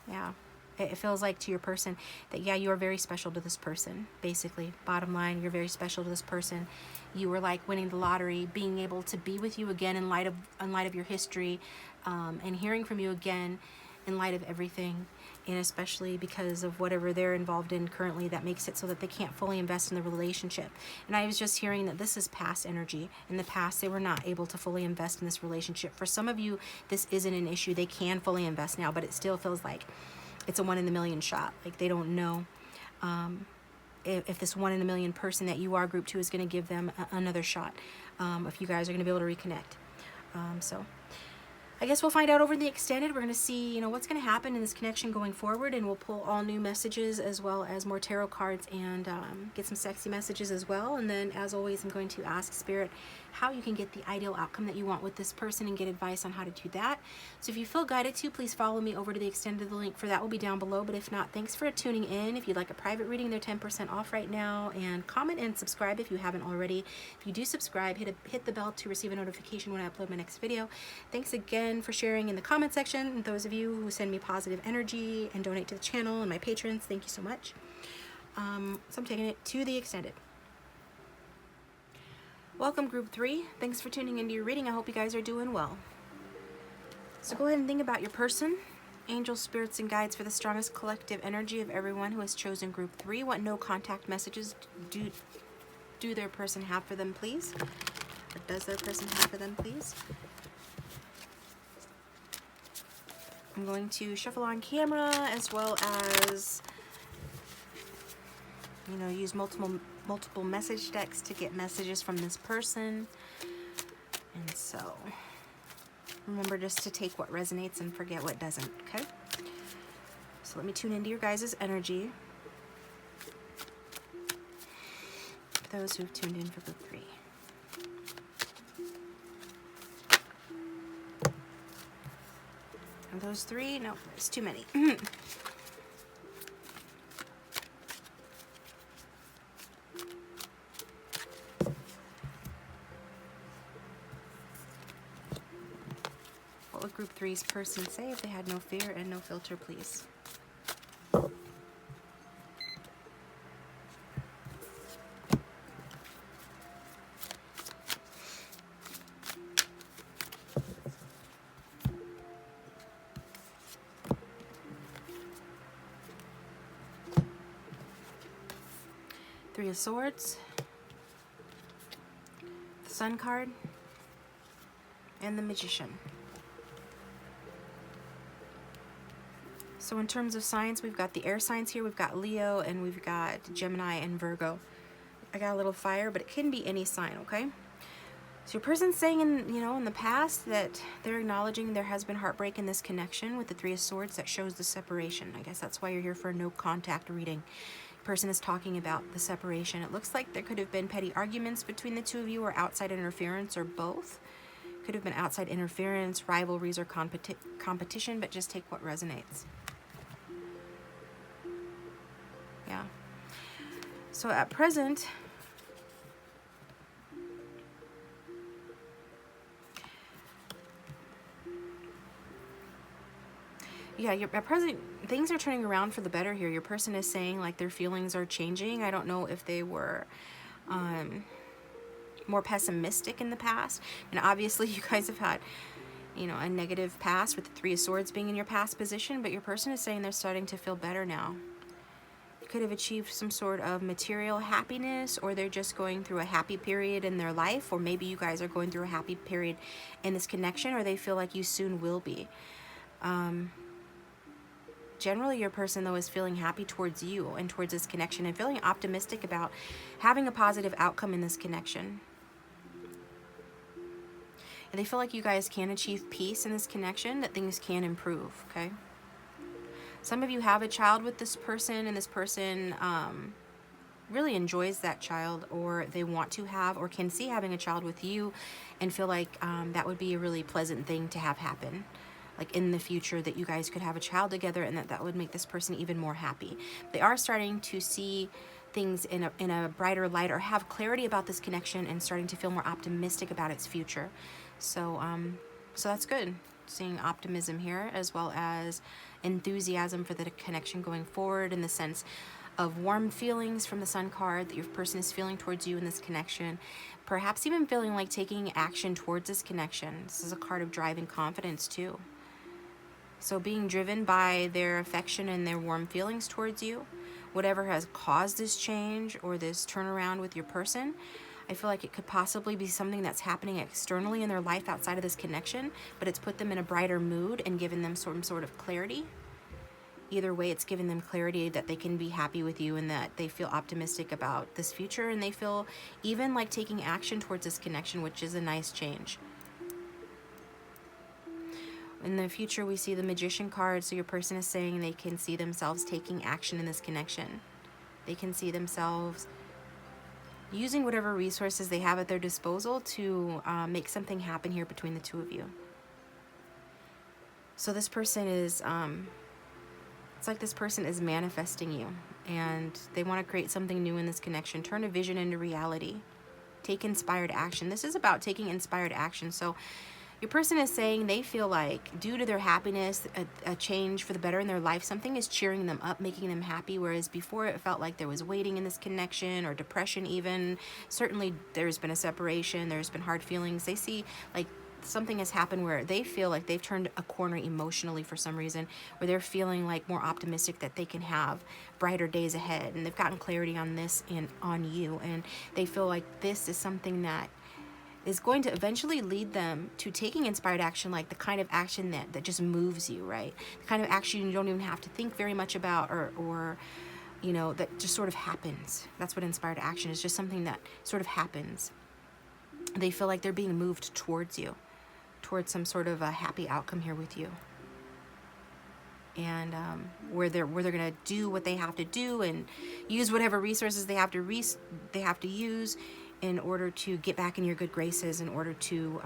Yeah, it feels like to your person that, yeah, you are very special to this person. Basically, bottom line, you're very special to this person. You were like winning the lottery, being able to be with you again in light of your history, and hearing from you again in light of everything, and especially because of whatever they're involved in currently that makes it so that they can't fully invest in the relationship. And I was just hearing that this is past energy. In the past, they were not able to fully invest in this relationship. For some of you, this isn't an issue. They can fully invest now, but it still feels like it's a 1 in a million shot. Like they don't know if this 1 in a million person that you are, group 2, is going to give them another shot, if you guys are going to be able to reconnect. So I guess we'll find out over the extended. We're going to see, you know, what's going to happen in this connection going forward, and we'll pull all new messages as well as more tarot cards, and get some sexy messages as well. And then, as always, I'm going to ask Spirit how you can get the ideal outcome that you want with this person and get advice on how to do that. So if you feel guided to, please follow me over to the extended. The link for that will be down below. But if not, thanks for tuning in. If you'd like a private reading, they're 10% off right now. And comment and subscribe if you haven't already. If you do subscribe, hit the bell to receive a notification when I upload my next video. Thanks again for sharing in the comment section. And those of you who send me positive energy and donate to the channel and my patrons, thank you so much. So I'm taking it to the extended. Welcome, group 3. Thanks for tuning into your reading. I hope you guys are doing well. So go ahead and think about your person. Angels, spirits, and guides for the strongest collective energy of everyone who has chosen group 3. What no contact messages do their person have for them, please? What does their person have for them, please? I'm going to shuffle on camera, as well as, you know, use multiple message decks to get messages from this person. And so remember just to take what resonates and forget what doesn't, okay? So let me tune into your guys' energy. For those who've tuned in for group 3. And those 3? No, it's too many. What would group 3's person say if they had no fear and no filter, please? Three of Swords, the Sun card, and the Magician. So in terms of signs, we've got the air signs here. We've got Leo, and we've got Gemini and Virgo. I got a little fire, but it can be any sign, okay? So your person's saying in the past that they're acknowledging there has been heartbreak in this connection with the Three of Swords that shows the separation. I guess that's why you're here for a no contact reading. The person is talking about the separation. It looks like there could have been petty arguments between the two of you, or outside interference, or both. Could have been outside interference, rivalries, or competition, but just take what resonates. Yeah. So at present, yeah, at present, things are turning around for the better here. Your person is saying like their feelings are changing. I don't know if they were more pessimistic in the past. And obviously you guys have had, a negative past with the Three of Swords being in your past position, but your person is saying they're starting to feel better now. You could have achieved some sort of material happiness, or they're just going through a happy period in their life, or maybe you guys are going through a happy period in this connection, or they feel like you soon will be. Generally, your person, though, is feeling happy towards you and towards this connection, and feeling optimistic about having a positive outcome in this connection. And they feel like you guys can achieve peace in this connection, that things can improve, okay? Some of you have a child with this person, and this person really enjoys that child, or they want to have or can see having a child with you, and feel like that would be a really pleasant thing to have happen. Like in the future, that you guys could have a child together, and that would make this person even more happy. They are starting to see things in a brighter light, or have clarity about this connection, and starting to feel more optimistic about its future. So that's good. Seeing optimism here, as well as enthusiasm for the connection going forward, in the sense of warm feelings from the Sun card that your person is feeling towards you in this connection. Perhaps even feeling like taking action towards this connection. This is a card of drive and confidence too. So being driven by their affection and their warm feelings towards you, whatever has caused this change or this turnaround with your person, I feel like it could possibly be something that's happening externally in their life outside of this connection, but it's put them in a brighter mood and given them some sort of clarity. Either way, it's given them clarity that they can be happy with you, and that they feel optimistic about this future, and they feel even like taking action towards this connection, which is a nice change. In the future, we see the Magician card, so your person is saying they can see themselves taking action in this connection. They can see themselves using whatever resources they have at their disposal to make something happen here between the two of you. So this person is, it's like this person is manifesting you, and they want to create something new in this connection, turn a vision into reality, take inspired action. This is about taking inspired action. So your person is saying they feel like, due to their happiness, a change for the better in their life, something is cheering them up, making them happy, whereas before it felt like there was waiting in this connection, or depression even. Certainly there's been a separation, there's been hard feelings. They see like something has happened where they feel like they've turned a corner emotionally for some reason, where they're feeling like more optimistic that they can have brighter days ahead, and they've gotten clarity on this and on you, and they feel like this is something that is going to eventually lead them to taking inspired action, like the kind of action that just moves you, right? The kind of action you don't even have to think very much about, or that just sort of happens. That's what inspired action is, just something that sort of happens. They feel like they're being moved towards you, towards some sort of a happy outcome here with you. And where they're gonna do what they have to do, and use whatever resources they have to use in order to get back in your good graces, in order to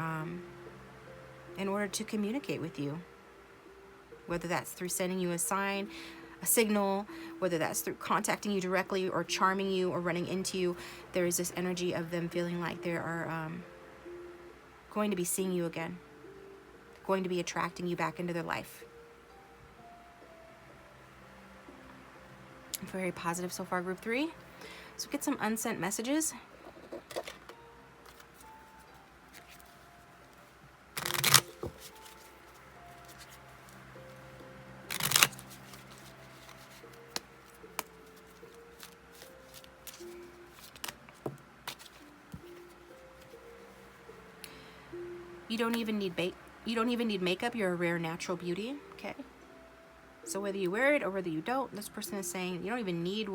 communicate with you. Whether that's through sending you a sign, a signal, whether that's through contacting you directly, or charming you, or running into you, there is this energy of them feeling like they are going to be seeing you again, going to be attracting you back into their life. Very positive so far, group 3. So get some unsent messages. You don't even need makeup. You're a rare natural beauty. Okay. So whether you wear it or whether you don't, this person is saying you don't even need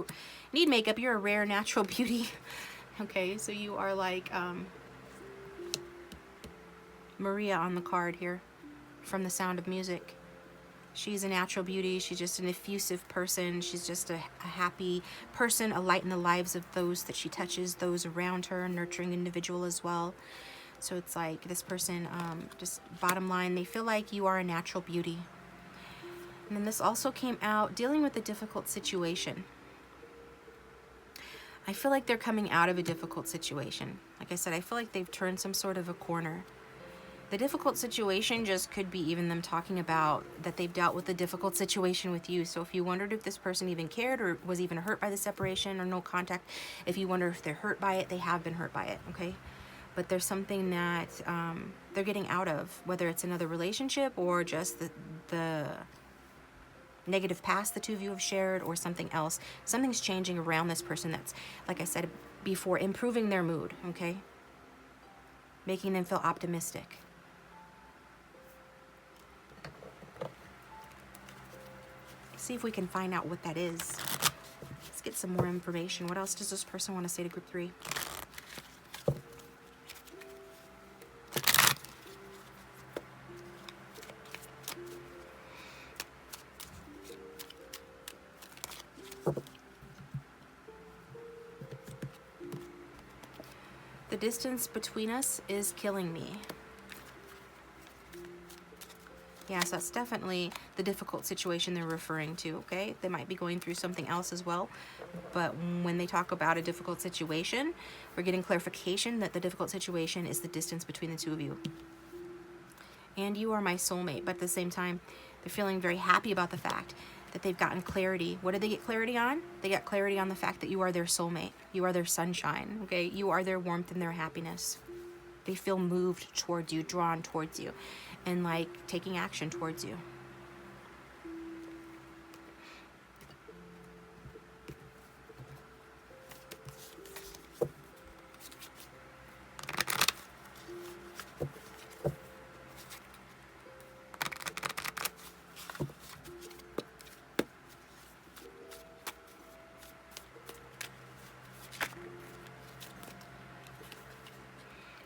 makeup. You're a rare natural beauty. Okay. So you are like Maria on the card here from The Sound of Music. She's a natural beauty. She's just an effusive person. She's just a happy person, a light in the lives of those that she touches, those around her, a nurturing individual as well. So it's like this person, just bottom line, they feel like you are a natural beauty. And then this also came out dealing with a difficult situation. I feel like they're coming out of a difficult situation. Like I said, I feel like they've turned some sort of a corner. The difficult situation just could be even them talking about that they've dealt with a difficult situation with you. So if you wondered if this person even cared or was even hurt by the separation or no contact, if you wonder if they're hurt by it, they have been hurt by it, okay? But there's something that they're getting out of, whether it's another relationship or just the negative past the two of you have shared or something else. Something's changing around this person that's, like I said before, improving their mood, okay? Making them feel optimistic. See if we can find out what that is. Let's get some more information. What else does this person want to say to group 3? The distance between us is killing me. Yeah, so that's definitely the difficult situation they're referring to, okay? They might be going through something else as well, but when they talk about a difficult situation, we're getting clarification that the difficult situation is the distance between the two of you. And you are my soulmate, but at the same time, they're feeling very happy about the fact that they've gotten clarity. What did they get clarity on? They got clarity on the fact that you are their soulmate. You are their sunshine, okay? You are their warmth and their happiness. They feel moved towards you, drawn towards you, and like taking action towards you.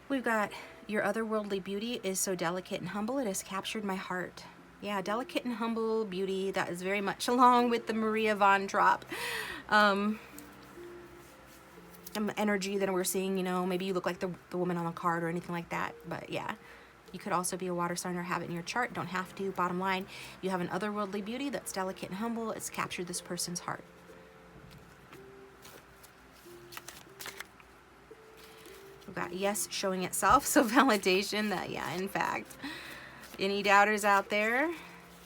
We've got your otherworldly beauty is so delicate and humble, it has captured my heart. Yeah, delicate and humble beauty, that is very much along with the Maria von Trapp energy that we're seeing, you know, maybe you look like the woman on the card or anything like that, but yeah. You could also be a water sign or have it in your chart, don't have to. Bottom line, you have an otherworldly beauty that's delicate and humble, it's captured this person's heart. We've got yes showing itself, so validation that, yeah, in fact, any doubters out there,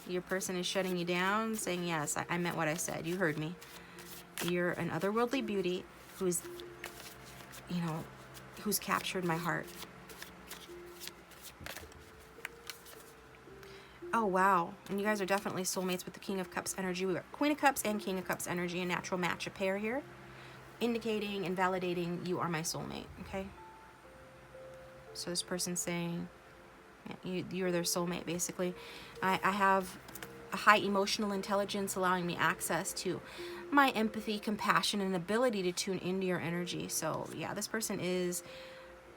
your person is shutting you down, saying, yes, I meant what I said. You heard me. You're an otherworldly beauty who's, you know, who's captured my heart. Oh, wow. And you guys are definitely soulmates with the King of Cups energy. We've got Queen of Cups and King of Cups energy, a natural match, a pair here, indicating and validating you are my soulmate, okay? So this person's saying, yeah, you're their soulmate, basically. I have a high emotional intelligence allowing me access to my empathy, compassion, and ability to tune into your energy. So, yeah, this person is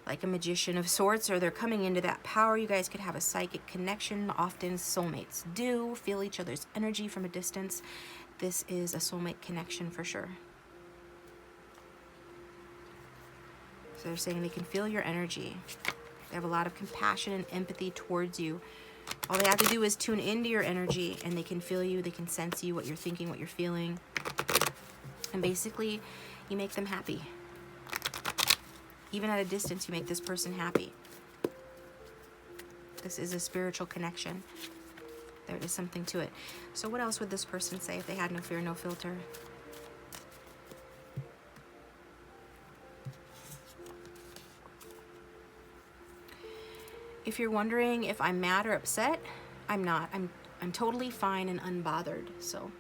like a magician of sorts, or they're coming into that power. You guys could have a psychic connection. Often soulmates do feel each other's energy from a distance. This is a soulmate connection for sure. So they're saying they can feel your energy. They have a lot of compassion and empathy towards you. All they have to do is tune into your energy and they can feel you, they can sense you, what you're thinking, what you're feeling. And basically, you make them happy. Even at a distance, you make this person happy. This is a spiritual connection. There is something to it. So what else would this person say if they had no fear, no filter? If you're wondering if I'm mad or upset, I'm not. I'm totally fine and unbothered. So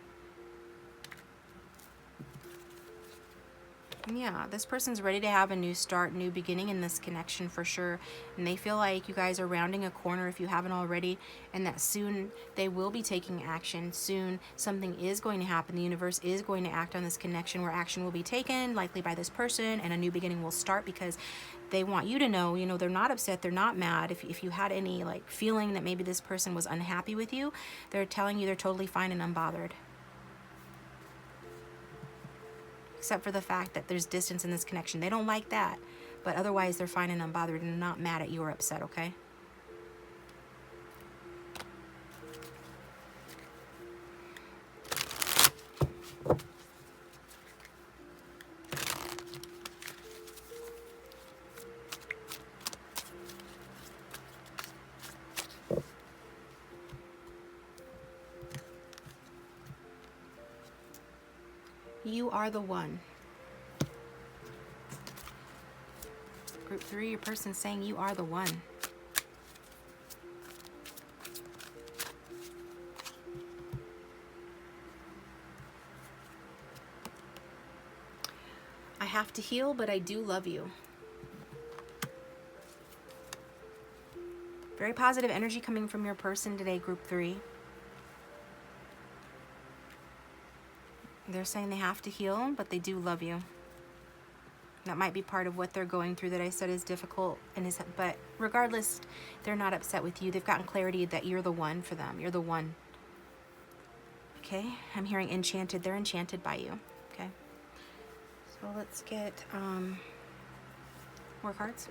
Yeah, this person's ready to have a new start, new beginning in this connection for sure. And they feel like you guys are rounding a corner if you haven't already, and that soon they will be taking action. Soon something is going to happen. The universe is going to act on this connection, where action will be taken, likely by this person, and a new beginning will start, because they want you to know, you know, they're not upset, they're not mad. If you had any like feeling that maybe this person was unhappy with you, they're telling you they're totally fine and unbothered. Except for the fact that there's distance in this connection. They don't like that, but otherwise they're fine and unbothered and not mad at you or upset, okay? You are the one. Group 3, your person's saying you are the one. I have to heal, but I do love you. Very positive energy coming from your person today, group 3. They're saying they have to heal, but they do love you. That might be part of what they're going through that I said is difficult, but regardless, they're not upset with you. They've gotten clarity that you're the one for them. You're the one. Okay, I'm hearing enchanted. They're enchanted by you. Okay, so let's get more cards.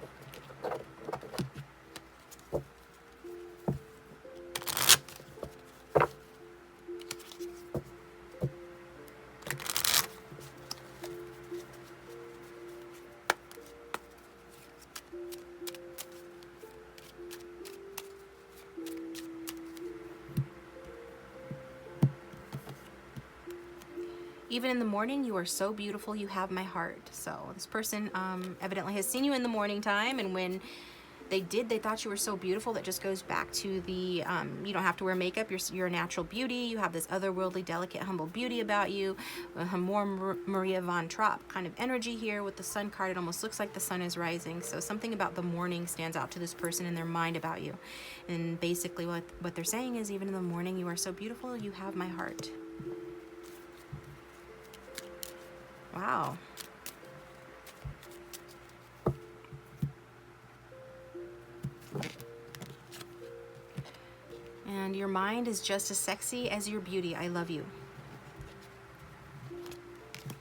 Even in the morning, you are so beautiful, you have my heart. So this person evidently has seen you in the morning time, and when they did, they thought you were so beautiful. That just goes back to the, you don't have to wear makeup, you're a natural beauty. You have this otherworldly, delicate, humble beauty about you. More Maria von Trapp kind of energy here with the sun card. It almost looks like the sun is rising. So something about the morning stands out to this person in their mind about you. And basically what they're saying is, even in the morning, you are so beautiful, you have my heart. Wow. And your mind is just as sexy as your beauty. I love you.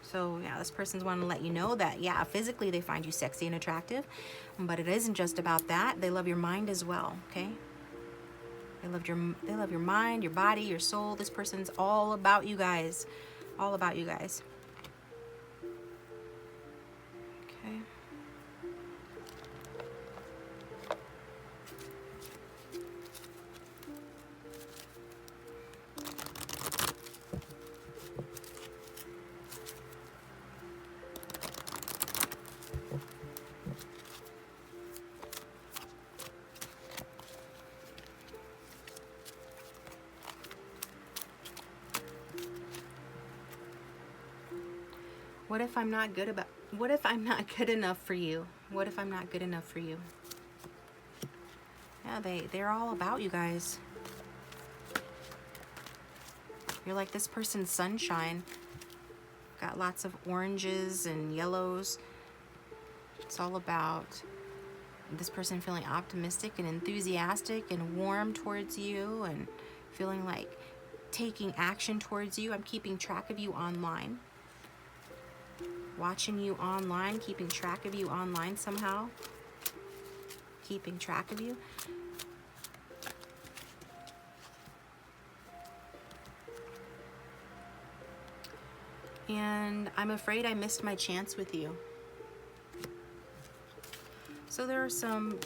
So yeah, this person's wanting to let you know that, yeah, physically they find you sexy and attractive, but it isn't just about that. They love your mind as well, okay? They love your mind, your body, your soul. This person's all about you guys. All about you guys. Okay. What if I'm not good enough for you? What if I'm not good enough for you? Yeah, they're all about you guys. You're like this person's sunshine. Got lots of oranges and yellows. It's all about this person feeling optimistic and enthusiastic and warm towards you, and feeling like taking action towards you. I'm keeping track of you online. Watching you online, keeping track of you online somehow. Keeping track of you. And I'm afraid I missed my chance with you. So there are some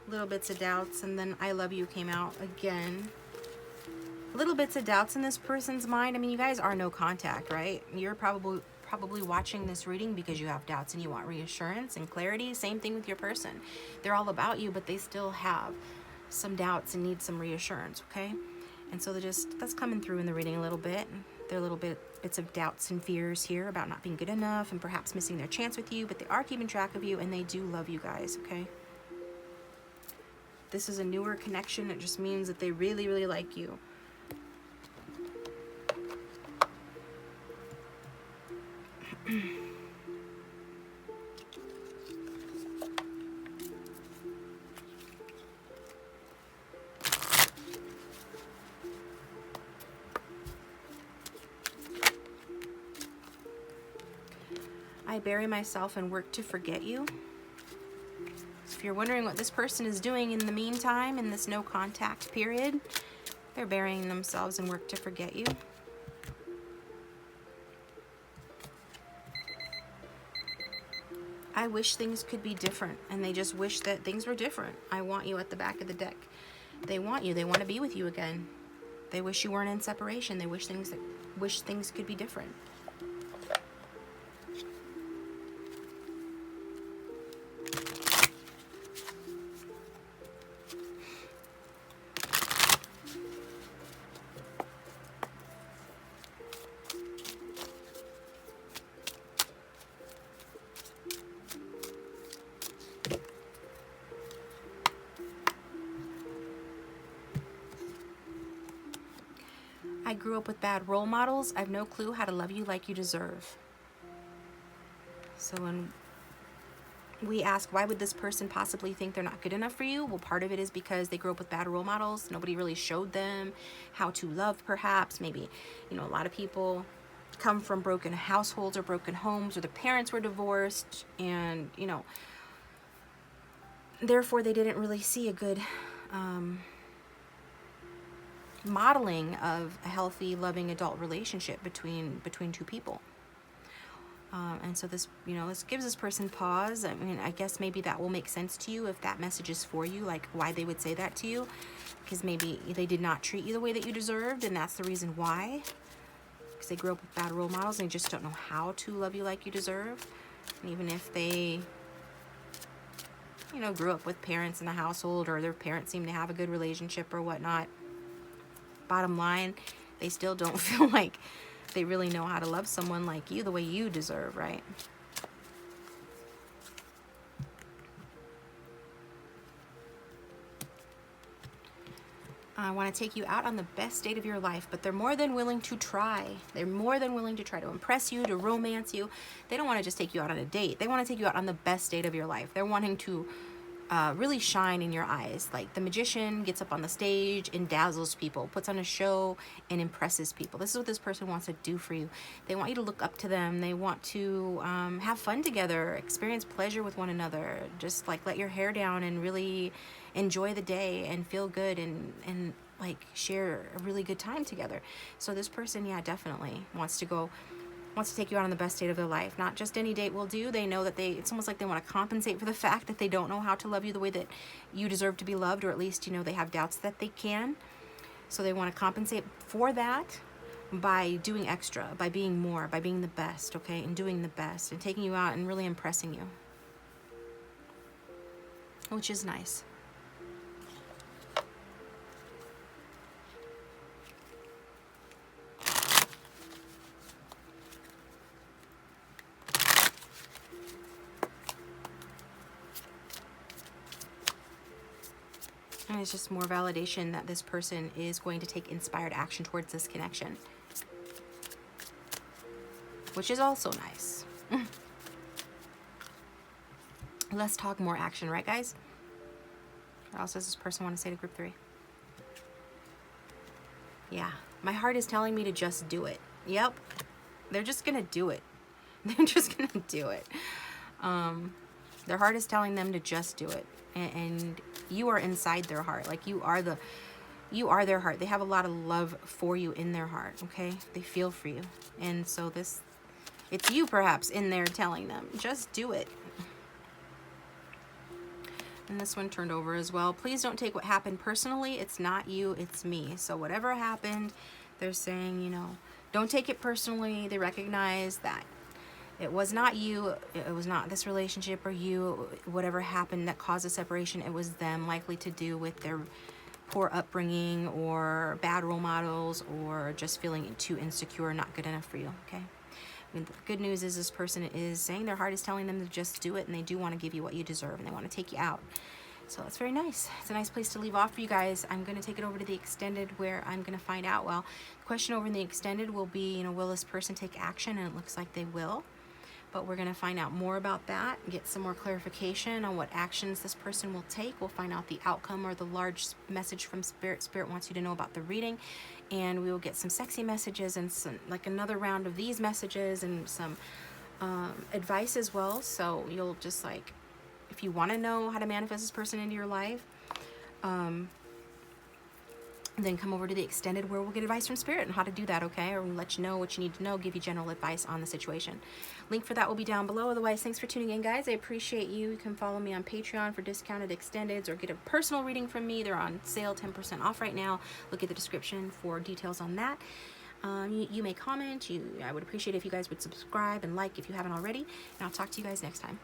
little bits of doubts, and then I love you came out again. Little bits of doubts in this person's mind. I mean, you guys are no contact, right? You're probably watching this reading because you have doubts and you want reassurance and clarity. Same thing with your person. They're all about you, but they still have some doubts and need some reassurance, okay? And so that's coming through in the reading a little bit. There are little bits of doubts and fears here about not being good enough and perhaps missing their chance with you, but they are keeping track of you and they do love you guys, okay? This is a newer connection. It just means that they really, really like you. I bury myself and work to forget you. If you're wondering what this person is doing in the meantime, in this no contact period, they're burying themselves and work to forget you. I wish things could be different, and they just wish that things were different. I want you at the back of the deck. They want you. They want to be with you again. They wish you weren't in separation. They wish things could be different. I grew up with bad role models. I have no clue how to love you like you deserve. So when we ask, why would this person possibly think they're not good enough for you? Well, part of it is because they grew up with bad role models. Nobody really showed them how to love, perhaps. Maybe, you know, a lot of people come from broken households or broken homes, or the parents were divorced, and, you know, therefore they didn't really see a good modeling of a healthy, loving adult relationship between two people. And so this, you know, this gives this person pause. I mean, I guess maybe that will make sense to you if that message is for you, like why they would say that to you, because maybe they did not treat you the way that you deserved, and that's the reason why, because they grew up with bad role models and they just don't know how to love you like you deserve. And even if they, you know, grew up with parents in the household, or their parents seem to have a good relationship or whatnot, bottom line, they still don't feel like they really know how to love someone like you the way you deserve, right? I want to take you out on the best date of your life, but they're more than willing to try. They're more than willing to try to impress you, to romance you. They don't want to just take you out on a date. They want to take you out on the best date of your life. They're wanting to really shine in your eyes. Like the magician gets up on the stage and dazzles people, puts on a show and impresses people. This is what this person wants to do for you. They want you to look up to them. They want to have fun together, experience pleasure with one another, just like let your hair down and really enjoy the day and feel good and like share a really good time together. So this person, yeah, definitely wants to take you out on the best date of their life. Not just any date will do. They know that it's almost like they want to compensate for the fact that they don't know how to love you the way that you deserve to be loved, or at least, you know, they have doubts that they can. So they want to compensate for that by doing extra, by being more, by being the best, okay, and doing the best and taking you out and really impressing you, which is nice. And it's just more validation that this person is going to take inspired action towards this connection, which is also nice. Less talk, more action, right, guys? What else does this person want to say to group 3? Yeah, my heart is telling me to just do it. Yep, they're just gonna do it. They're just gonna do it. Their heart is telling them to just do it, and you are inside their heart. Like you are their heart. They have a lot of love for you in their heart. Okay, they feel for you, and so it's you perhaps in there telling them just do it. And this one turned over as well. Please don't take what happened personally. It's not you, it's me. So whatever happened, they're saying, you know, don't take it personally. They recognize that it was not you, it was not this relationship or you, whatever happened that caused a separation, it was them, likely to do with their poor upbringing or bad role models or just feeling too insecure, not good enough for you, okay? I mean, the good news is this person is saying their heart is telling them to just do it, and they do want to give you what you deserve, and they want to take you out. So that's very nice. It's a nice place to leave off for you guys. I'm going to take it over to the extended, where I'm going to find out, well, the question over in the extended will be, you know, will this person take action? And it looks like they will. But we're going to find out more about that and get some more clarification on what actions this person will take. We'll find out the outcome or the large message from Spirit. Spirit wants you to know about the reading. And we will get some sexy messages and some, like another round of these messages and some advice as well. So you'll just like, if you want to know how to manifest this person into your life, then come over to the extended, where we'll get advice from Spirit on how to do that, okay? Or we'll let you know what you need to know, give you general advice on the situation. Link for that will be down below. Otherwise, thanks for tuning in, guys. I appreciate you. You can follow me on Patreon for discounted extendeds or get a personal reading from me. They're on sale, 10% off right now. Look at the description for details on that. You may comment. I would appreciate if you guys would subscribe and like if you haven't already. And I'll talk to you guys next time.